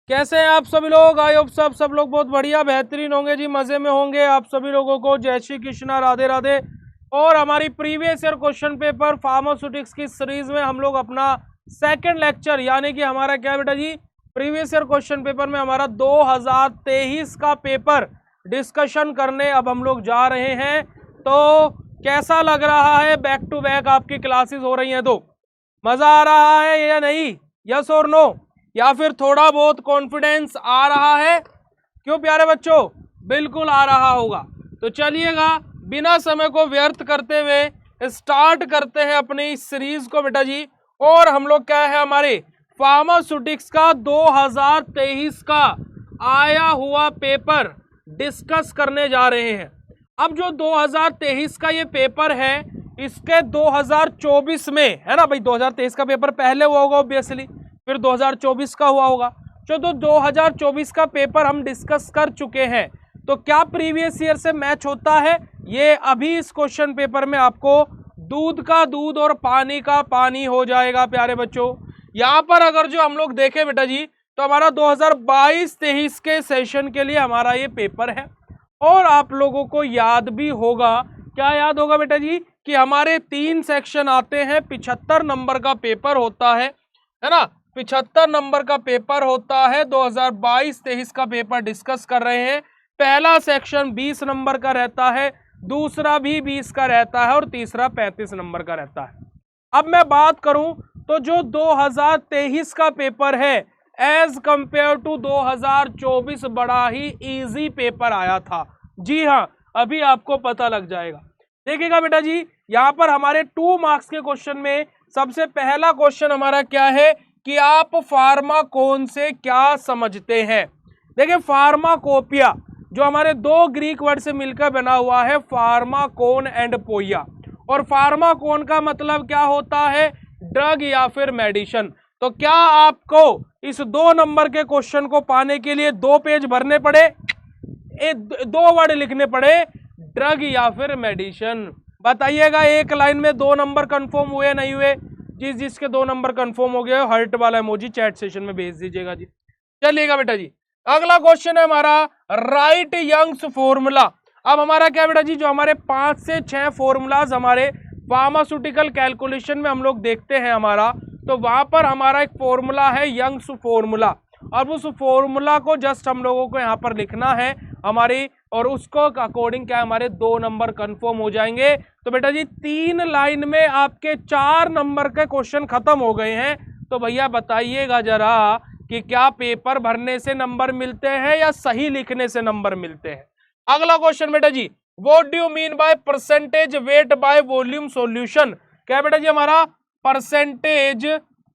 कैसे हैं आप सभी लोग? आई होप सब लोग बहुत बढ़िया बेहतरीन होंगे जी, मजे में होंगे। आप सभी लोगों को जय श्री कृष्णा, राधे राधे। और हमारी previous year question paper pharmaceutics की सीरीज में हम लोग अपना सेकंड लेक्चर यानी कि हमारा क्या बेटा जी, प्रीवियस ईयर क्वेश्चन पेपर में हमारा 2023 का पेपर डिस्कशन करने अब हम लोग जा रहे हैं। तो कैसा लग रहा है? बैक टू बैक आपकी क्लासेस हो रही हैं तो मजा आ रहा है या नहीं? यस और नो? या फिर थोड़ा बहुत कॉन्फिडेंस आ रहा है? क्यों प्यारे बच्चों, बिल्कुल आ रहा होगा। तो चलिएगा बिना समय को व्यर्थ करते हुए स्टार्ट करते हैं अपनी इस सीरीज को बेटा जी। और हम लोग क्या है, हमारे फार्मास्यूटिक्स का 2023 का आया हुआ पेपर डिस्कस करने जा रहे हैं। अब जो 2023 का ये पेपर है, इसके 2024 में है ना भाई, 2023 का पेपर पहले हुआ होगा ऑब्वियसली, फिर 2024 का हुआ होगा। जो 2024 का पेपर हम डिस्कस कर चुके हैं, तो क्या प्रीवियस ईयर से मैच होता है? ये अभी इस क्वेश्चन पेपर में आपको दूध का दूध और पानी का पानी हो जाएगा प्यारे बच्चों। यहाँ पर अगर जो हम लोग देखें बेटा जी, तो हमारा 2022-23 के सेशन के लिए हमारा ये पेपर है। और आप लोगों को याद भी होगा, क्या याद होगा बेटा जी, कि हमारे 3 सेक्शन आते हैं, 75 नंबर का पेपर होता है ना। 75 नंबर का पेपर होता है। 2022-23 का पेपर डिस्कस कर रहे हैं। पहला सेक्शन 20 नंबर का रहता है, दूसरा भी 20 का रहता है और तीसरा 35 नंबर का रहता है। अब मैं बात करूं तो जो 2023 का पेपर है एज कंपेयर टू 2024 बड़ा ही इजी पेपर आया था। जी हाँ, अभी आपको पता लग जाएगा। देखिएगा बेटा जी, यहाँ पर हमारे 2 मार्क्स के क्वेश्चन में सबसे पहला क्वेश्चन हमारा क्या है कि आप फार्माकोन से क्या समझते हैं। देखिए, फार्माकोपिया जो हमारे 2 ग्रीक वर्ड से मिलकर बना हुआ है, फार्माकोन एंड पोइया। और फार्माकोन का मतलब क्या होता है? ड्रग या फिर मेडिसिन। तो क्या आपको इस 2 नंबर के क्वेश्चन को पाने के लिए 2 पेज भरने पड़े, 2 वर्ड लिखने पड़े, ड्रग या फिर मेडिसिन? बताइएगा, एक लाइन में 2 नंबर कंफर्म हुए नहीं हुए? जिसके 2 नंबर कंफर्म हो गए हर्ट वाला इमोजी चैट सेशन में भेज दीजिएगा जी। चलिएगा बेटा जी, अगला क्वेश्चन है हमारा राइट यंग्स फॉर्मूला। अब हमारा क्या बेटा जी, जो हमारे 5 से 6 फॉर्मूलाज हमारे फार्मास्यूटिकल कैलकुलेशन में हम लोग देखते हैं हमारा, तो वहां पर हमारा एक फॉर्मूला है यंग्स फॉर्मूला। अब उस फॉर्मूला को जस्ट हम लोगों को यहाँ पर लिखना है हमारी, और उसको अकॉर्डिंग क्या हमारे 2 नंबर कंफर्म हो जाएंगे। तो बेटा जी 3 लाइन में आपके 4 नंबर के क्वेश्चन खत्म हो गए हैं। तो भैया बताइएगा जरा कि क्या पेपर भरने से नंबर मिलते हैं या सही लिखने से नंबर मिलते हैं? अगला क्वेश्चन बेटा जी, what do you mean by percentage weight by volume solution? क्या बेटा जी, हमारा परसेंटेज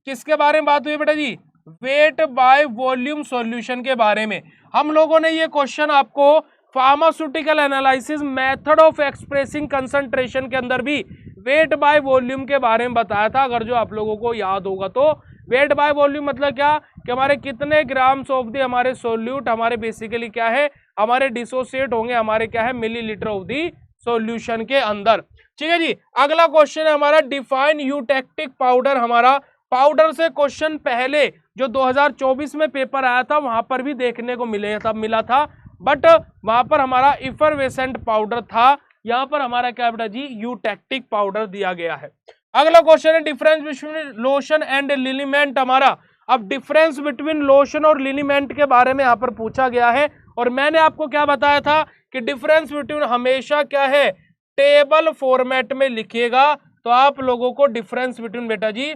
किसके बारे में बात हुई बेटा जी? वेट बाय वॉल्यूम सॉल्यूशन के बारे में। हम लोगों ने ये क्वेश्चन आपको pharmaceutical analysis method of expressing concentration के अंदर भी वेट बाय वॉल्यूम के बारे में बताया था, अगर जो आप लोगों को याद होगा तो। वेट बाय वॉल्यूम मतलब क्या कि हमारे कितने ग्राम्स ऑफ द हमारे सोल्यूट हमारे बेसिकली क्या है, हमारे डिसोसिएट होंगे हमारे क्या है मिलीलीटर ऑफ द सॉल्यूशन के अंदर। ठीक है जी, अगला क्वेश्चन है हमारा डिफाइन यूटेक्टिक पाउडर। हमारा पाउडर से क्वेश्चन पहले जो 2024 में पेपर आया था वहां पर भी देखने को मिला था, बट वहां पर हमारा इफरवेसेंट पाउडर था। यहाँ पर हमारा क्या बेटा जी, यूटेक्टिक पाउडर दिया गया है। अगला क्वेश्चन है डिफरेंस बिटवीन लोशन एंड लिनीमेंट। हमारा अब डिफरेंस बिटवीन लोशन और लिनीमेंट के बारे में यहाँ पर पूछा गया है, और मैंने आपको क्या बताया था कि डिफरेंस बिटवीन हमेशा क्या है, टेबल फॉर्मेट में लिखिएगा। तो आप लोगों को डिफरेंस बिटवीन बेटा जी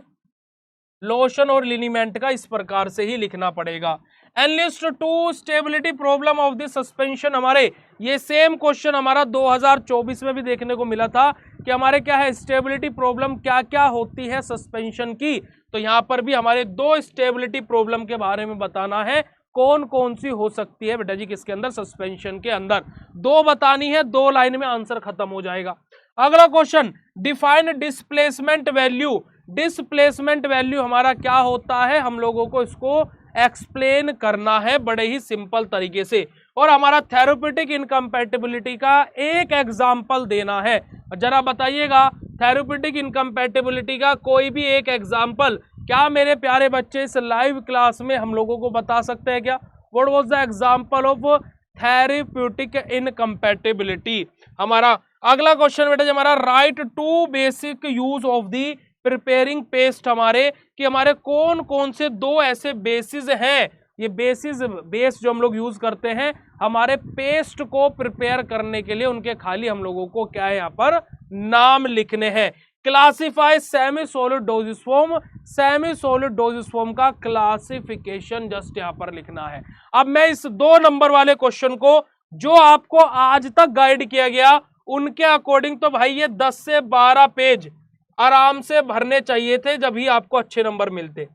लोशन और लिनीमेंट का इस प्रकार से ही लिखना पड़ेगा। Enlist two stability problem of the suspension. हमारे ये सेम क्वेश्चन हमारा 2024 में भी देखने को मिला था कि हमारे क्या है स्टेबिलिटी प्रॉब्लम क्या क्या होती है सस्पेंशन की। तो यहाँ पर भी हमारे 2 स्टेबिलिटी प्रॉब्लम के बारे में बताना है, कौन कौन सी हो सकती है बेटा जी किसके अंदर, सस्पेंशन के अंदर। 2 बतानी है, 2 लाइन में आंसर खत्म हो जाएगा। अगला question define displacement value. Displacement value हमारा क्या होता है, हम लोगों को इसको एक्सप्लेन करना है बड़े ही सिंपल तरीके से। और हमारा थेरेप्यूटिक इनकम्पैटिबिलिटी का एक एग्जाम्पल देना है। जरा बताइएगा थेरेप्यूटिक इनकम्पैटिबिलिटी का कोई भी एक एग्जाम्पल क्या मेरे प्यारे बच्चे इस लाइव क्लास में हम लोगों को बता सकते हैं क्या? What was the example of therapeutic incompatibility? हमारा अगला क्वेश्चन बेटा हमारा write two basic use of the preparing paste, हमारे कि हमारे कौन कौन से दो ऐसे बेसिस हैं, ये बेस जो हम लोग यूज करते हैं हमारे पेस्ट को प्रिपेयर करने के लिए, उनके खाली हम लोगों को क्या है यहाँ पर नाम लिखने हैं। Classify semi solid dosage form, semi solid dosage form का क्लासिफिकेशन जस्ट यहाँ पर लिखना है। अब मैं इस 2 नंबर वाले क्वेश्चन को जो आपको आज तक गाइड किया गया उनके अकॉर्डिंग तो भाई ये 10 से 12 पेज आराम से भरने चाहिए थे, जब ही आपको अच्छे नंबर मिलते।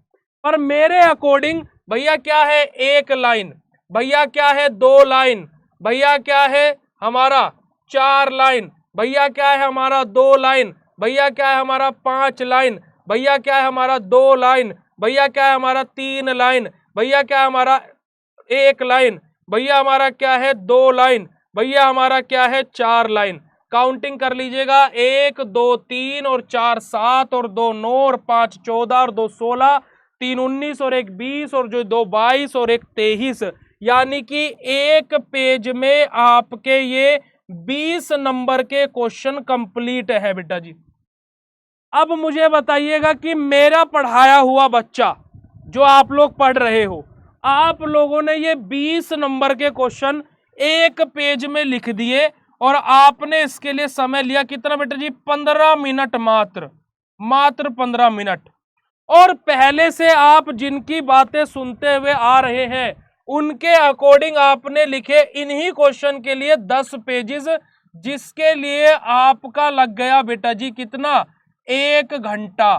पर मेरे अकॉर्डिंग भैया क्या है 1 लाइन, भैया क्या है 2 लाइन, भैया क्या है हमारा 4 लाइन, भैया क्या है हमारा 2 लाइन, भैया क्या है हमारा 5 लाइन, भैया क्या है हमारा 2 लाइन, भैया क्या है हमारा 3 लाइन, भैया क्या है हमारा 1 लाइन, भैया हमारा क्या है 2 लाइन, भैया हमारा क्या है 4 लाइन। काउंटिंग कर लीजिएगा 1 2 3 और 4 7 और 2 9 और 5 14 और 2 16, 3 19 और 1 20 और जो 2 22 और 1 23, यानी कि एक पेज में आपके ये 20 नंबर के क्वेश्चन कंप्लीट है बेटा जी। अब मुझे बताइएगा कि मेरा पढ़ाया हुआ बच्चा जो आप लोग पढ़ रहे हो, आप लोगों ने ये 20 नंबर के क्वेश्चन एक पेज में लिख दिए और आपने इसके लिए समय लिया कितना बेटा जी 15 मिनट, मात्र 15 मिनट। और पहले से आप जिनकी बातें सुनते हुए आ रहे हैं उनके अकॉर्डिंग आपने लिखे इन्हीं क्वेश्चन के लिए 10 पेजेस, जिसके लिए आपका लग गया बेटा जी कितना 1 घंटा।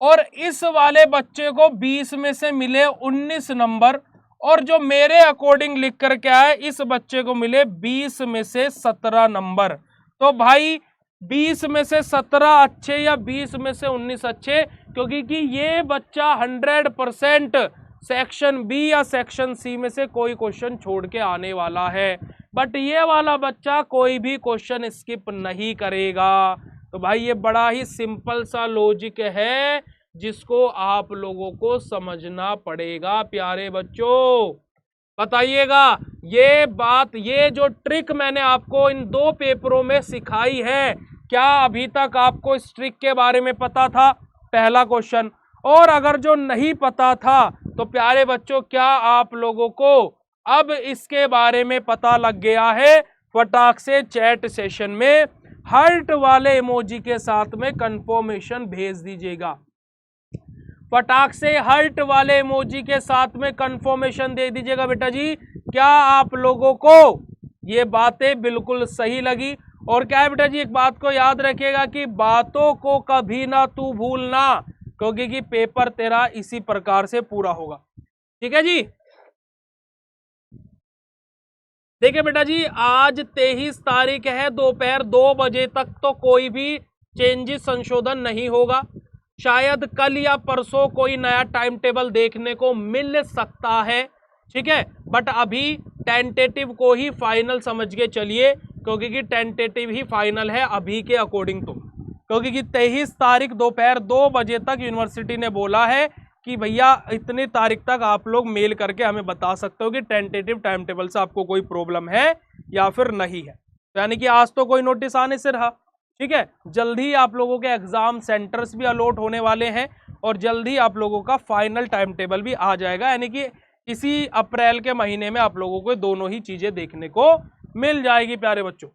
और इस वाले बच्चे को 20 में से मिले 19 नंबर, और जो मेरे अकॉर्डिंग लिख कर के आए इस बच्चे को मिले 20 में से 17 नंबर। तो भाई 20 में से 17 अच्छे या 20 में से 19 अच्छे, क्योंकि कि ये बच्चा 100% सेक्शन बी या सेक्शन सी में से कोई क्वेश्चन छोड़ के आने वाला है, बट ये वाला बच्चा कोई भी क्वेश्चन स्किप नहीं करेगा। तो भाई ये बड़ा ही सिंपल सा लॉजिक है जिसको आप लोगों को समझना पड़ेगा प्यारे बच्चों। बताइएगा ये बात, ये जो ट्रिक मैंने आपको इन 2 पेपरों में सिखाई है, क्या अभी तक आपको इस ट्रिक के बारे में पता था? पहला क्वेश्चन। और अगर जो नहीं पता था तो प्यारे बच्चों क्या आप लोगों को अब इसके बारे में पता लग गया है? फटाक से चैट सेशन में हार्ट वाले इमोजी के साथ में कंफर्मेशन भेज दीजिएगा। फटाक से हार्ट वाले इमोजी के साथ में कंफर्मेशन दे दीजिएगा बेटा जी, क्या आप लोगों को ये बातें बिल्कुल सही लगी? और क्या है बेटा जी, एक बात को याद रखिएगा कि बातों को कभी ना तू भूलना, क्योंकि कि पेपर तेरा इसी प्रकार से पूरा होगा। ठीक है जी। देखिए बेटा जी, आज 23 तारीख है, दोपहर 2 बजे तक तो कोई भी चेंजेस संशोधन नहीं होगा। शायद कल या परसों कोई नया टाइम टेबल देखने को मिल सकता है, ठीक है, बट अभी टेंटेटिव को ही फाइनल समझ के चलिए, क्योंकि कि टेंटेटिव ही फाइनल है अभी के अकॉर्डिंग तो, क्योंकि कि 23 तारीख दोपहर 2 बजे तक यूनिवर्सिटी ने बोला है कि भैया इतनी तारीख तक आप लोग मेल करके हमें बता सकते हो कि टेंटेटिव टाइम टेबल से आपको कोई प्रॉब्लम है या फिर नहीं है। तो यानी कि आज तो कोई नोटिस आने से रहा, ठीक है। जल्द ही आप लोगों के एग्जाम सेंटर्स भी अलॉट होने वाले हैं और जल्द ही आप लोगों का फाइनल टाइम टेबल भी आ जाएगा, यानी कि इसी अप्रैल के महीने में आप लोगों को दोनों ही चीजें देखने को मिल जाएगी प्यारे बच्चों।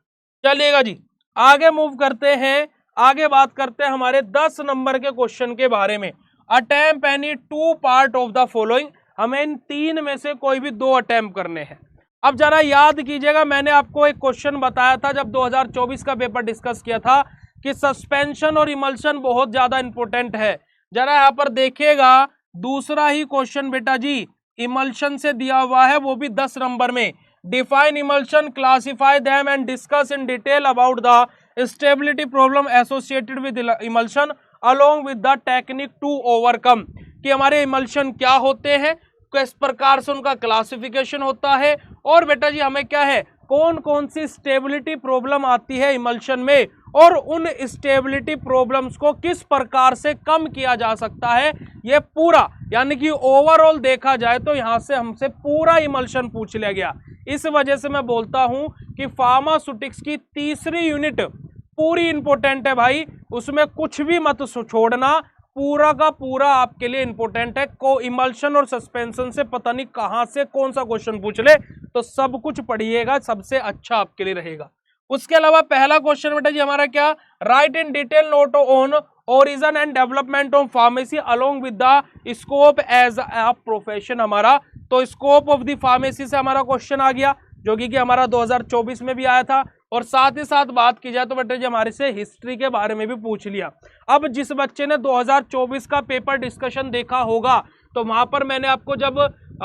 चलिएगा जी, आगे मूव करते हैं, आगे बात करते हैं हमारे 10 नंबर के क्वेश्चन के बारे में। Attempt any 2 part of the following, हमें इन 3 में से कोई भी 2 अटेम्प्ट करने हैं। अब जरा याद कीजिएगा, मैंने आपको एक क्वेश्चन बताया था जब 2024 का पेपर डिस्कस किया था कि सस्पेंशन और इमल्शन बहुत ज्यादा इंपॉर्टेंट है। जरा यहाँ पर देखिएगा, दूसरा ही क्वेश्चन बेटा जी इमल्शन से दिया हुआ है, वो भी 10 नंबर में। Define emulsion, classify them and discuss in detail about the stability problem associated with emulsion along with the technique to overcome, कि हमारे इमल्शन क्या होते हैं, किस प्रकार से उनका क्लासिफिकेशन होता है, और बेटा जी हमें क्या है, कौन कौन सी स्टेबिलिटी प्रॉब्लम आती है इमल्शन में, और उन स्टेबिलिटी प्रॉब्लम्स को किस प्रकार से कम किया जा सकता है, ये पूरा यानी कि ओवरऑल देखा जाए तो यहां से हमसे पूरा इमल्शन पूछ लिया गया। इस वजह से मैं बोलता हूं कि फार्मास्यूटिक्स की तीसरी यूनिट पूरी इंपॉर्टेंट है भाई, उसमें कुछ भी मत छोड़ना, पूरा का पूरा आपके लिए इंपॉर्टेंट है। को इमल्शन और सस्पेंशन से पता नहीं कहां से कौन सा क्वेश्चन पूछ ले, तो सब कुछ पढ़िएगा, सबसे अच्छा आपके लिए रहेगा। उसके अलावा पहला क्वेश्चन बेटा जी हमारा क्या, write in detail note on origin and development of pharmacy along with the scope as a profession. हमारा तो स्कोप ऑफ द फार्मेसी से हमारा क्वेश्चन आ गया, जो कि हमारा 2024 में भी आया था। और साथ ही साथ बात की जाए तो बेटा जी हमारे से हिस्ट्री के बारे में भी पूछ लिया। अब जिस बच्चे ने 2024 का पेपर डिस्कशन देखा होगा, तो वहां पर मैंने आपको जब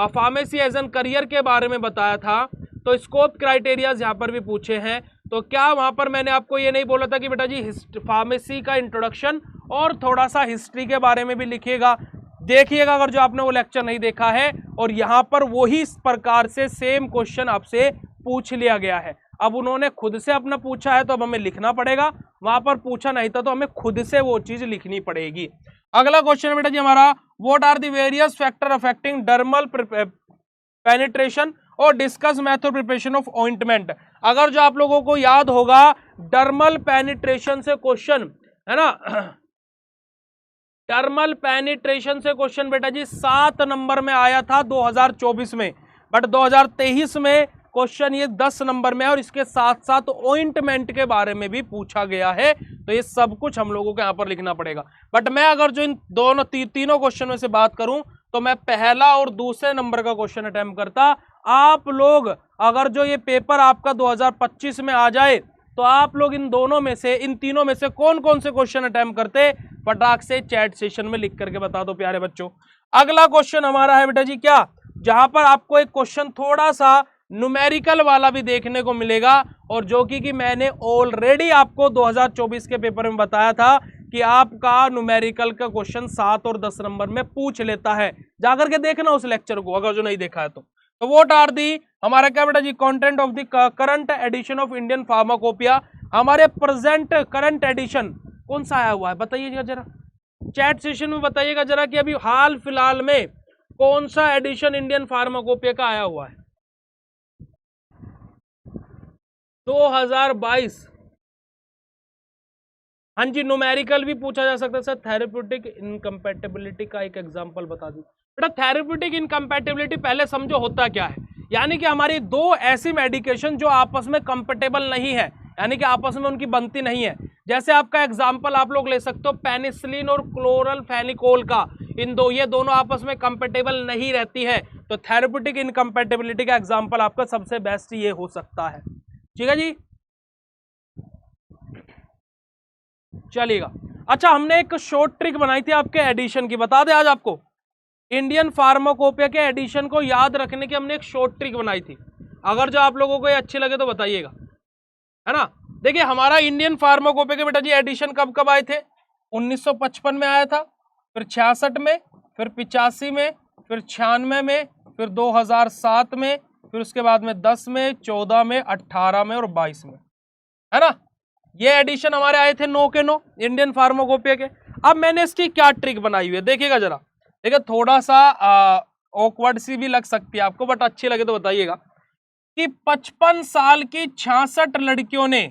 फार्मेसी एज एन करियर के बारे में बताया था, तो स्कोप क्राइटेरियाज यहाँ पर भी पूछे हैं। तो क्या वहां पर मैंने आपको ये नहीं बोला था कि बेटा जी फार्मेसी का इंट्रोडक्शन और थोड़ा सा हिस्ट्री के बारे में भी लिखिएगा, देखिएगा अगर जो आपने वो लेक्चर नहीं देखा है। और यहाँ पर वही इस प्रकार से सेम क्वेश्चन आपसे पूछ लिया गया है। अब उन्होंने खुद से अपना पूछा है तो अब हमें लिखना पड़ेगा, वहां पर पूछा नहीं था तो हमें खुद से वो चीज लिखनी पड़ेगी। अगला क्वेश्चन बेटा जी हमारा, what are the various factor affecting dermal penetration और discuss method preparation of ointment. अगर जो आप लोगों को याद होगा डर्मल पेनिट्रेशन से क्वेश्चन है ना, डर्मल पेनिट्रेशन से क्वेश्चन बेटा जी 7 नंबर में आया था 2024 में, बट 2023 में क्वेश्चन ये 10 नंबर में है। और इसके साथ साथ ऑइंटमेंट के बारे में भी पूछा गया है, तो ये सब कुछ हम लोगों को यहाँ पर लिखना पड़ेगा। बट मैं अगर जो इन दोनों तीनों क्वेश्चन में से बात करूं, तो मैं पहला और दूसरे नंबर का क्वेश्चन अटेम्प्ट करता। आप लोग अगर जो ये पेपर आपका 2025 में आ जाए, तो आप लोग इन दोनों में से, इन तीनों में से कौन कौन से क्वेश्चन अटेम्प्ट करते, फटाक से चैट सेशन में लिख करके बता दो प्यारे बच्चों। अगला क्वेश्चन हमारा है बेटा जी क्या, जहां पर आपको एक क्वेश्चन थोड़ा सा न्यूमेरिकल वाला भी देखने को मिलेगा, और जो कि मैंने ऑलरेडी आपको 2024 के पेपर में बताया था कि आपका न्यूमेरिकल का क्वेश्चन 7 और 10 नंबर में पूछ लेता है। जाकर के देखना उस लेक्चर को अगर जो नहीं देखा है तो व्हाट आर दी हमारा क्या बेटा जी content of the current edition of Indian pharmacopoeia. हमारे प्रेजेंट करंट एडिशन कौन सा आया हुआ है बताइएगा जरा, चैट सेशन में बताइएगा जरा कि अभी हाल फिलहाल में कौन सा एडिशन इंडियन फार्माकोपिया का आया हुआ है। 2022। हाँ जी, न्यूमेरिकल भी पूछा जा सकता है सर। थेरेप्यूटिक इनकम्पैटिबिलिटी का एक एग्जांपल बता दूं बेटा। थेरेप्यूटिक इनकम्पैटिबिलिटी पहले समझो होता क्या है, यानी कि हमारी दो ऐसी मेडिकेशन जो आपस में कंपेटेबल नहीं है, यानी कि आपस में उनकी बनती नहीं है। जैसे आपका एग्जांपल आप लोग ले सकते हो पेनिसिलिन और क्लोरलफेनिकोल का, ये दोनों आपस में कंपेटेबल नहीं रहती है। तो थेरेप्यूटिक इनकम्पैटिबिलिटी का एग्जांपल आपका सबसे बेस्ट ये हो सकता है। ठीक है जी, चलिएगा। अच्छा, हमने एक शॉर्ट ट्रिक बनाई थी आपके एडिशन की, बता दें आज आपको। इंडियन फार्माकोपिया के एडिशन को याद रखने की हमने एक शॉर्ट ट्रिक बनाई थी। अगर जो आप लोगों को ये अच्छी लगे तो बताइएगा, है ना। देखिए हमारा इंडियन फार्माकोपिया के बेटा जी एडिशन कब कब आए थे, 1955 में आया था, फिर 66 में, फिर 85 में, फिर 96 में, फिर 2007 में, फिर उसके बाद में 10 में, 14 में, 18 में और 22 में, है ना। ये एडिशन हमारे आए थे 9 के 9 इंडियन फार्माकोपिया के। अब मैंने इसकी क्या ट्रिक बनाई हुई है देखिएगा जरा। देखिए थोड़ा सा ऑकवर्ड सी भी लग सकती है आपको, बट अच्छी लगे तो बताइएगा कि 55 साल की 66 लड़कियों ने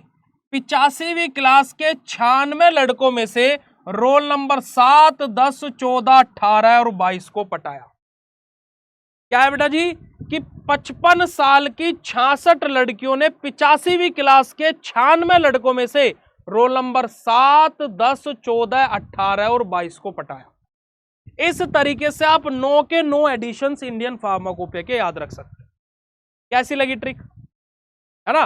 85वीं क्लास के 96 लड़कों में से रोल नंबर 7, 10, 14, 18 और 22 को पटाया। क्या है बेटा जी कि 55 साल की 66 लड़कियों ने 85वीं क्लास के 96 लड़कों में से रोल नंबर 7, 10, 14, 18 और 22 को पटाया। इस तरीके से आप 9 के 9 एडिशंस इंडियन फार्माकोपिया के याद रख सकते हैं। कैसी लगी ट्रिक, है ना,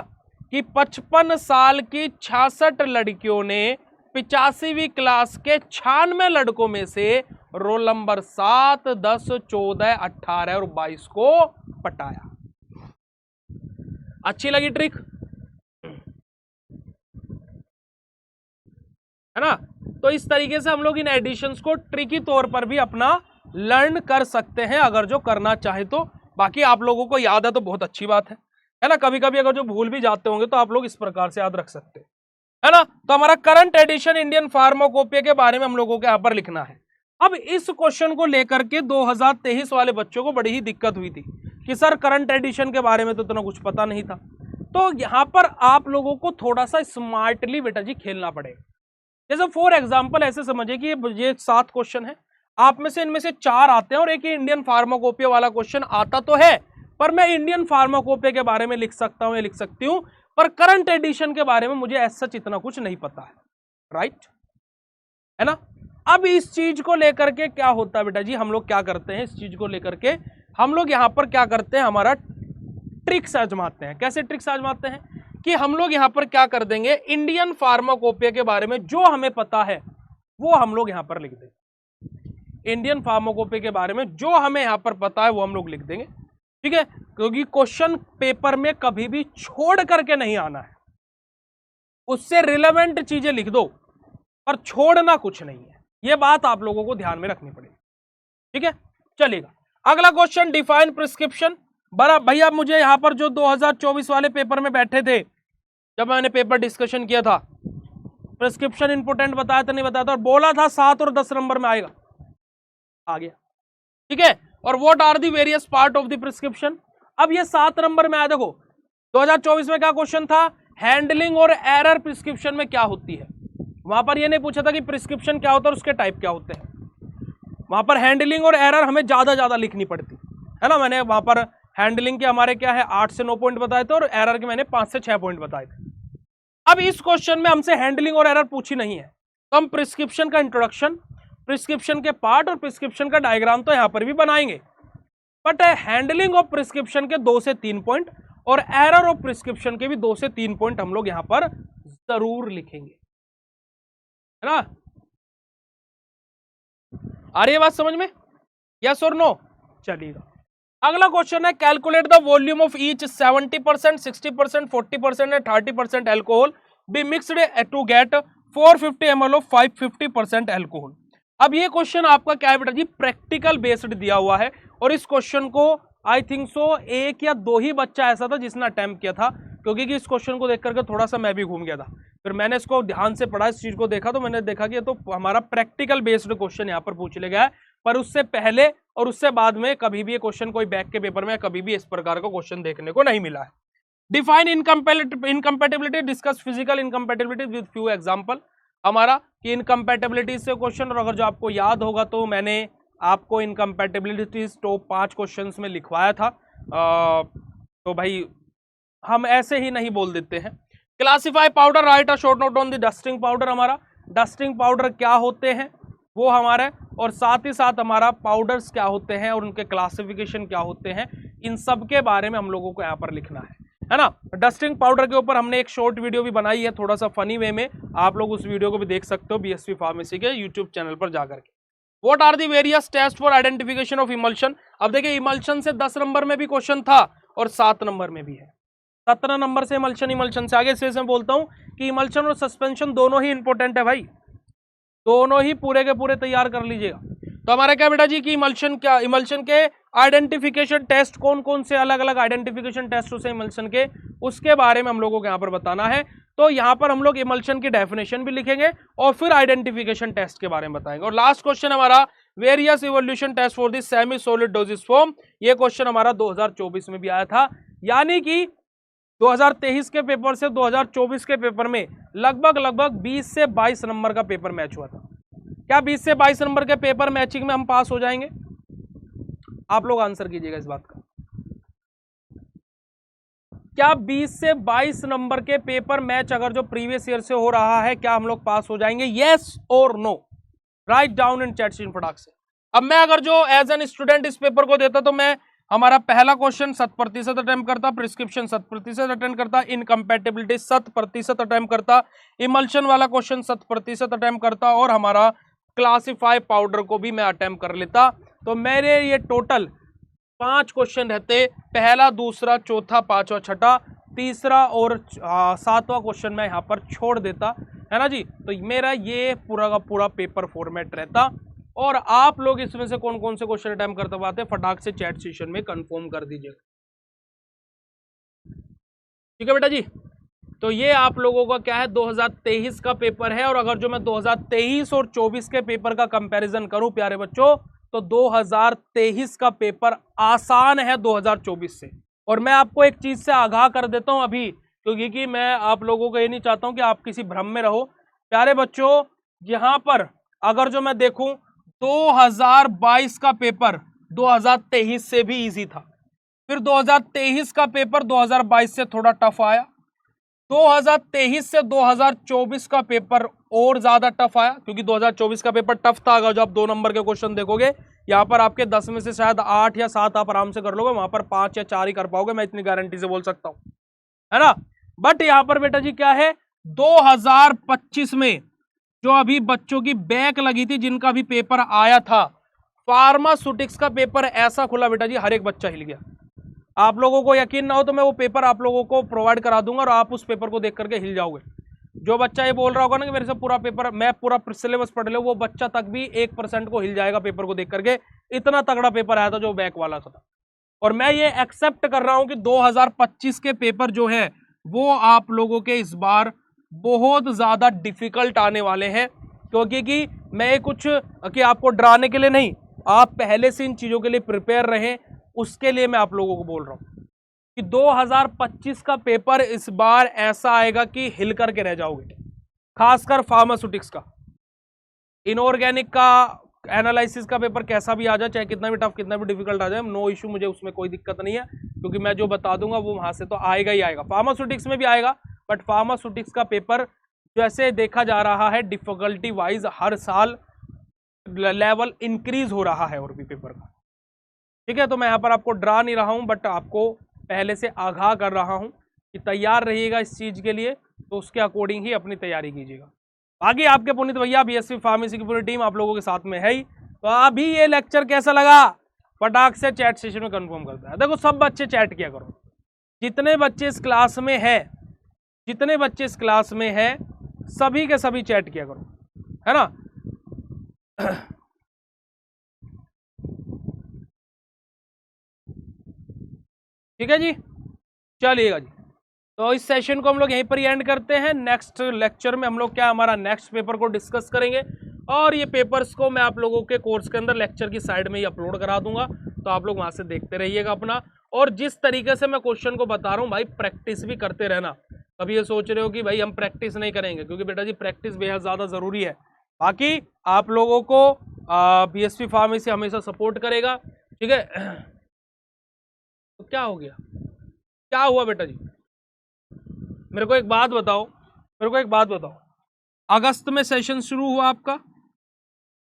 कि 55 साल की 66 लड़कियों ने 85वीं क्लास के 96 लड़कों में से रोल नंबर 7, 10, 14, 18 और 22 को पटाया। अच्छी लगी ट्रिक, है ना। तो इस तरीके से हम लोग इन एडिशंस को ट्रिकी तौर पर भी अपना लर्न कर सकते हैं अगर जो करना चाहे तो। बाकी आप लोगों को याद है तो बहुत अच्छी बात है ना। कभी कभी अगर जो भूल भी जाते होंगे तो आप लोग इस प्रकार से याद रख सकते हैं। है ना। तो हमारा करंट एडिशन इंडियन फार्माकोपिया के बारे में हम लोगों को यहाँ पर लिखना है। अब इस क्वेश्चन को लेकर के 2023 वाले बच्चों को बड़ी ही दिक्कत हुई थी कि सर करंट एडिशन के बारे में तो इतना कुछ पता नहीं था। तो यहाँ पर आप लोगों को थोड़ा सा स्मार्टली बेटा जी खेलना पड़ेगा। जैसे फॉर एग्जांपल ऐसे समझिए कि ये 7 क्वेश्चन है, आप में से इनमें से 4 आते हैं और एक ही इंडियन फार्माकोपिया वाला क्वेश्चन आता तो है, पर मैं इंडियन फार्माकोपिया के बारे में लिख सकता हूं या लिख सकती हूं, पर करंट एडिशन के बारे में मुझे ऐसा इतना कुछ नहीं पता है, राइट, है ना। अब इस चीज को लेकर के क्या होता है बेटा जी, हम लोग क्या करते हैं, इस चीज को लेकर के हम लोग यहां पर क्या करते हैं, हमारा ट्रिक्स आजमाते हैं। कैसे ट्रिक्स आजमाते हैं कि हम लोग यहां पर क्या कर देंगे, इंडियन फार्माकोपिया के बारे में जो हमें पता है वो हम लोग यहां पर लिख देंगे। इंडियन फार्माकोपिया के बारे में जो हमें यहां पर पता है वो हम लोग लिख देंगे, ठीक है, क्योंकि क्वेश्चन पेपर में कभी भी छोड़ करके नहीं आना है, उससे रिलेवेंट चीजें लिख दो पर छोड़ना कुछ नहीं है। यह बात आप लोगों को ध्यान में रखनी पड़ेगी, ठीक है। चलेगा, अगला क्वेश्चन, डिफाइन प्रिस्क्रिप्शन। बड़ा भैया मुझे यहां पर जो 2024 वाले पेपर में बैठे थे, जब मैंने पेपर डिस्कशन किया था, प्रिस्क्रिप्शन इंपोर्टेंट बताया था नहीं बताया था, और बोला था 7 और 10 नंबर में आएगा, आ गया, ठीक है। और what are the various part of the prescription, अब ये 7 नंबर में आया। देखो 2024 में क्या क्वेश्चन था, हैंडलिंग और एरर प्रिस्क्रिप्शन में क्या होती है। वहां पर ये नहीं पूछा था कि प्रिस्क्रिप्शन क्या होता है और उसके टाइप क्या होते हैं, वहां पर हैंडलिंग और एरर हमें ज्यादा लिखनी पड़ती है ना। मैंने वहां पर हैंडलिंग के हमारे क्या है 8 से 9 पॉइंट बताए थे और एरर के मैंने 5 से 6 पॉइंट बताए थे। अब इस क्वेश्चन में हमसे हैंडलिंग और एरर पूछी नहीं है, तो हम प्रिस्क्रिप्शन का इंट्रोडक्शन, प्रिस्क्रिप्शन के पार्ट और प्रिस्क्रिप्शन का डायग्राम तो यहां पर भी बनाएंगे, बट हैंडलिंग ऑफ प्रिस्क्रिप्शन के 2 से 3 पॉइंट और एरर ऑफ प्रिस्क्रिप्शन के भी 2 से 3 पॉइंट हम लोग यहां पर जरूर लिखेंगे, है ना। आ रही है बात समझ में, यस और नो। चलिएगा, अगला क्वेश्चन है, calculate the volume of each 70%, 60%, 40% and 30% alcohol be mixed to get 450 ml of 550% alcohol. अब ये क्वेश्चन आपका क्या है बेटा जी, प्रैक्टिकल बेस्ड दिया हुआ है, और इस क्वेश्चन को आई थिंक सो 1 या 2 ही बच्चा ऐसा था जिसने अटेम्प्ट किया था, क्योंकि इस क्वेश्चन को देख करके थोड़ा सा मैं भी घूम गया था। फिर मैंने इसको ध्यान से पढ़ा, इस चीज को देखा, तो मैंने देखा कि ये तो हमारा प्रैक्टिकल बेस्ड क्वेश्चन यहाँ पर पूछ लिया गया है, पर उससे पहले और उससे बाद में कभी भी ये क्वेश्चन कोई बैक के पेपर में कभी भी इस प्रकार का क्वेश्चन देखने को नहीं मिला है। Define incompatibility, discuss physical incompatibility with few example. हमारा कि इनकम्पैटिबिलिटी से क्वेश्चन, और अगर जो आपको याद होगा तो मैंने आपको इनकम्पैटिबिलिटीज टॉप 5 क्वेश्चंस में लिखवाया था, तो भाई हम ऐसे ही नहीं बोल देते हैं। Classify powder, write a short note on the dusting powder. हमारा डस्टिंग पाउडर क्या होते हैं वो हमारे, और साथ ही साथ हमारा पाउडर्स क्या होते हैं और उनके क्लासिफिकेशन क्या होते हैं, इन सब के बारे में हम लोगों को यहाँ पर लिखना है ना। डस्टिंग पाउडर के ऊपर हमने एक शॉर्ट वीडियो भी बनाई है, थोड़ा सा फनी वे में, आप लोग उस वीडियो को भी देख सकते हो बीएसवी फार्मेसी के यूट्यूब चैनल पर जाकर के। What are the various test for identification of emulsion. अब देखिए इमल्शन से 10 नंबर में भी क्वेश्चन था और 7 नंबर में भी है, 17 नंबर से इमल्शन से आगे। इसलिए मैं बोलता हूं कि इमल्शन और सस्पेंशन दोनों ही इंपॉर्टेंट है भाई, दोनों ही पूरे के पूरे तैयार कर लीजिएगा। तो हमारा क्या बेटा जी कि इमल्शन क्या, इमल्शन के आइडेंटिफिकेशन टेस्ट कौन कौन से अलग अलग आइडेंटिफिकेशन टेस्ट होते हैं इमल्शन के, उसके बारे में हम लोगों को यहाँ पर बताना है। तो यहाँ पर हम लोग इमल्शन की डेफिनेशन भी लिखेंगे और फिर आइडेंटिफिकेशन टेस्ट के बारे में बताएंगे। और लास्ट क्वेश्चन हमारा various evolution test for the semi solid dosage form. ये क्वेश्चन हमारा 2024 में भी आया था, यानी कि 2023 के पेपर से 2024 के पेपर में लगभग 20 से 22 नंबर का पेपर मैच हुआ था। क्या 20 से 22 नंबर के पेपर मैचिंग में हम पास हो जाएंगे? आप लोग आंसर कीजिएगा इस बात का। क्या 20 से 22 नंबर के पेपर मैच अगर जो प्रीवियस ईयर से हो रहा है, क्या हम लोग पास हो जाएंगे? यस और no, write down in chat सीन फटाक से। अब मैं अगर जो एज एन स्टूडेंट इस पेपर को देता तो मैं हमारा पहला क्वेश्चन 7% अटेम्प्ट करता, प्रिस्क्रिप्शन 7% अटेम्प्ट करता, इनकम्पैटिबिलिटी 7% अटेम्प्ट करता, इमल्शन वाला क्वेश्चन 7% अटेम्प्ट करता, और हमारा क्लासिफाई पाउडर को भी मैं अटेम्प्ट कर लेता। तो मेरे ये टोटल 5 क्वेश्चन रहते, पहला, दूसरा, चौथा, पांचवा, छठा, तीसरा और 7वां क्वेश्चन मैं यहाँ पर छोड़ देता, है ना जी। तो मेरा ये पूरा का पूरा पेपर फॉर्मेट रहता, और आप लोग इसमें से कौन कौन से क्वेश्चन अटेम्प्ट करते पाते फटाक से चैट सेशन में कंफर्म कर दीजिएगा, ठीक है बेटा जी। तो ये आप लोगों का क्या है 2023 का पेपर है। और अगर जो मैं 2023 और 24 के पेपर का कंपैरिजन करूं प्यारे बच्चों, तो 2023 का पेपर आसान है 2024 से। और मैं आपको एक चीज से आगाह कर देता हूं अभी, क्योंकि मैं आप लोगों को ये नहीं चाहता हूं कि आप किसी भ्रम में रहो। प्यारे बच्चों, यहां पर अगर जो मैं देखूं 2022 का पेपर 2023 से भी इजी था, फिर 2023 का पेपर 2022 से थोड़ा टफ आया, 2023 से 2024 का पेपर और ज्यादा टफ आया, क्योंकि 2024 का पेपर टफ था। अगर जो आप 2 नंबर के क्वेश्चन देखोगे, यहां पर आपके 10 में से शायद 8 या 7 आप आराम से कर लोगे, वहां पर 5 या 4 ही कर पाओगे, मैं इतनी गारंटी से बोल सकता हूं, है ना। बट यहां पर बेटा जी क्या है, 2025 में जो अभी बच्चों की बैक लगी थी, जिनका भी पेपर आया था, फार्मास्यूटिक्स का पेपर ऐसा खुला बेटा जी, हर एक बच्चा हिल गया। आप लोगों को यकीन ना हो तो मैं वो पेपर आप लोगों को प्रोवाइड करा दूंगा और आप उस पेपर को देख करके हिल जाओगे। जो बच्चा ये बोल रहा होगा ना कि मेरे से पूरा पेपर, मैं पूरा सिलेबस पढ़ लूं, वो बच्चा तक भी 1% को हिल जाएगा पेपर को देख करके। इतना तगड़ा पेपर आया था जो बैक वाला था। और मैं ये एक्सेप्ट कर रहा हूं कि 2025 के पेपर जो है वो आप लोगों के इस बार बहुत ज्यादा डिफिकल्ट आने वाले हैं, क्योंकि मैं कुछ कि आपको डराने के लिए नहीं, आप पहले से इन चीजों के लिए प्रिपेयर रहें, उसके लिए मैं आप लोगों को बोल रहा हूं कि 2025 का पेपर इस बार ऐसा आएगा कि हिल करके रह जाओगे। खासकर फार्मास्यूटिक्स का, इनऑर्गेनिक का, एनालिसिस का पेपर कैसा भी आ जाए, चाहे कितना भी टफ कितना भी डिफिकल्ट आ जाए, नो इशू, मुझे उसमें कोई दिक्कत नहीं है, क्योंकि मैं जो बता दूंगा वो वहां से तो आएगा ही आएगा। फार्मास्यूटिक्स में भी आएगा, बट फार्मास्यूटिक्स का पेपर जैसे देखा जा रहा है डिफिकल्टी वाइज हर साल लेवल इंक्रीज हो रहा है और भी पेपर का, ठीक है। तो मैं यहाँ पर आपको डरा नहीं रहा हूँ, बट आपको पहले से आगाह कर रहा हूँ कि तैयार रहिएगा इस चीज़ के लिए, तो उसके अकॉर्डिंग ही अपनी तैयारी कीजिएगा। बाकी आपके पुनीत भैया बीएससी फार्मेसी की पूरी टीम आप लोगों के साथ में है ही। तो अभी ये लेक्चर कैसा लगा, फटाक से चैट सेशन में कंफर्म करता है। देखो सब बच्चे चैट किया करो, जितने बच्चे इस क्लास में है, जितने बच्चे इस क्लास में है सभी के सभी चैट किया करो, है ना। ठीक है जी, चलिएगा जी। तो इस सेशन को हम लोग यहीं पर ही एंड करते हैं। नेक्स्ट लेक्चर में हम लोग क्या हमारा नेक्स्ट पेपर को डिस्कस करेंगे, और ये पेपर्स को मैं आप लोगों के कोर्स के अंदर लेक्चर की साइड में ही अपलोड करा दूंगा, तो आप लोग वहां से देखते रहिएगा अपना। और जिस तरीके से मैं क्वेश्चन को बता रहा हूँ भाई, प्रैक्टिस भी करते रहना। कभी ये सोच रहे हो कि भाई हम प्रैक्टिस नहीं करेंगे, क्योंकि बेटा जी प्रैक्टिस बेहद ज़्यादा ज़रूरी है। बाकी आप लोगों को बीएससी फार्मेसी हमेशा सपोर्ट करेगा, ठीक है। तो क्या हो गया, क्या हुआ बेटा जी, मेरे को एक बात बताओ, मेरे को एक बात बताओ, अगस्त में सेशन शुरू हुआ आपका,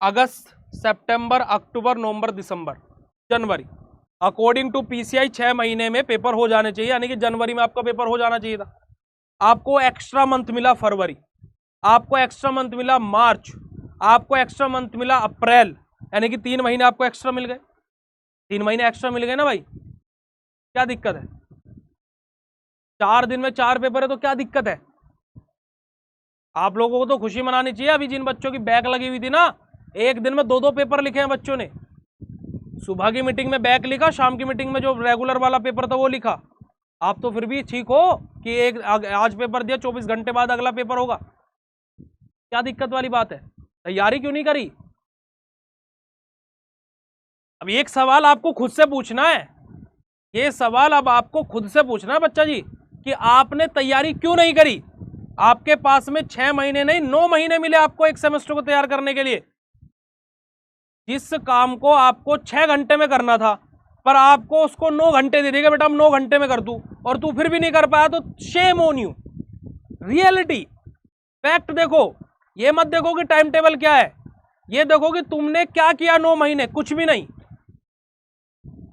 अगस्त, सितंबर, अक्टूबर, नवंबर, दिसंबर, जनवरी, अकॉर्डिंग टू पीसीआई 6 महीने में पेपर हो जाने चाहिए, यानी कि जनवरी में आपका पेपर हो जाना चाहिए था। आपको एक्स्ट्रा मंथ मिला फरवरी, आपको एक्स्ट्रा मंथ मिला मार्च, आपको एक्स्ट्रा मंथ मिला अप्रैल, यानी कि 3 महीने आपको एक्स्ट्रा मिल गए। 3 महीने एक्स्ट्रा मिल गए ना भाई, क्या दिक्कत है। 4 दिन में 4 पेपर है तो क्या दिक्कत है। आप लोगों को तो खुशी मनानी चाहिए। अभी जिन बच्चों की बैक लगी हुई थी ना, एक दिन में 2-2 पेपर लिखे हैं बच्चों ने। सुबह की मीटिंग में बैक लिखा, शाम की मीटिंग में जो रेगुलर वाला पेपर था वो लिखा। आप तो फिर भी ठीक हो कि एक आज पेपर दिया, 24 घंटे बाद अगला पेपर होगा, क्या दिक्कत वाली बात है। तैयारी क्यों नहीं करी। अब एक सवाल आपको खुद से पूछना है, ये सवाल अब आपको खुद से पूछना है बच्चा जी, कि आपने तैयारी क्यों नहीं करी। आपके पास में 6 महीने नहीं 9 महीने मिले आपको एक सेमेस्टर को तैयार करने के लिए। जिस काम को आपको 6 घंटे में करना था, पर आपको उसको 9 घंटे दे देगा, बेटा हम 9 घंटे में कर दूं, और तू फिर भी नहीं कर पाया, तो shame on you. Reality fact देखो, ये मत देखो कि टाइम टेबल क्या है, ये देखो कि तुमने क्या किया 9 महीने, कुछ भी नहीं।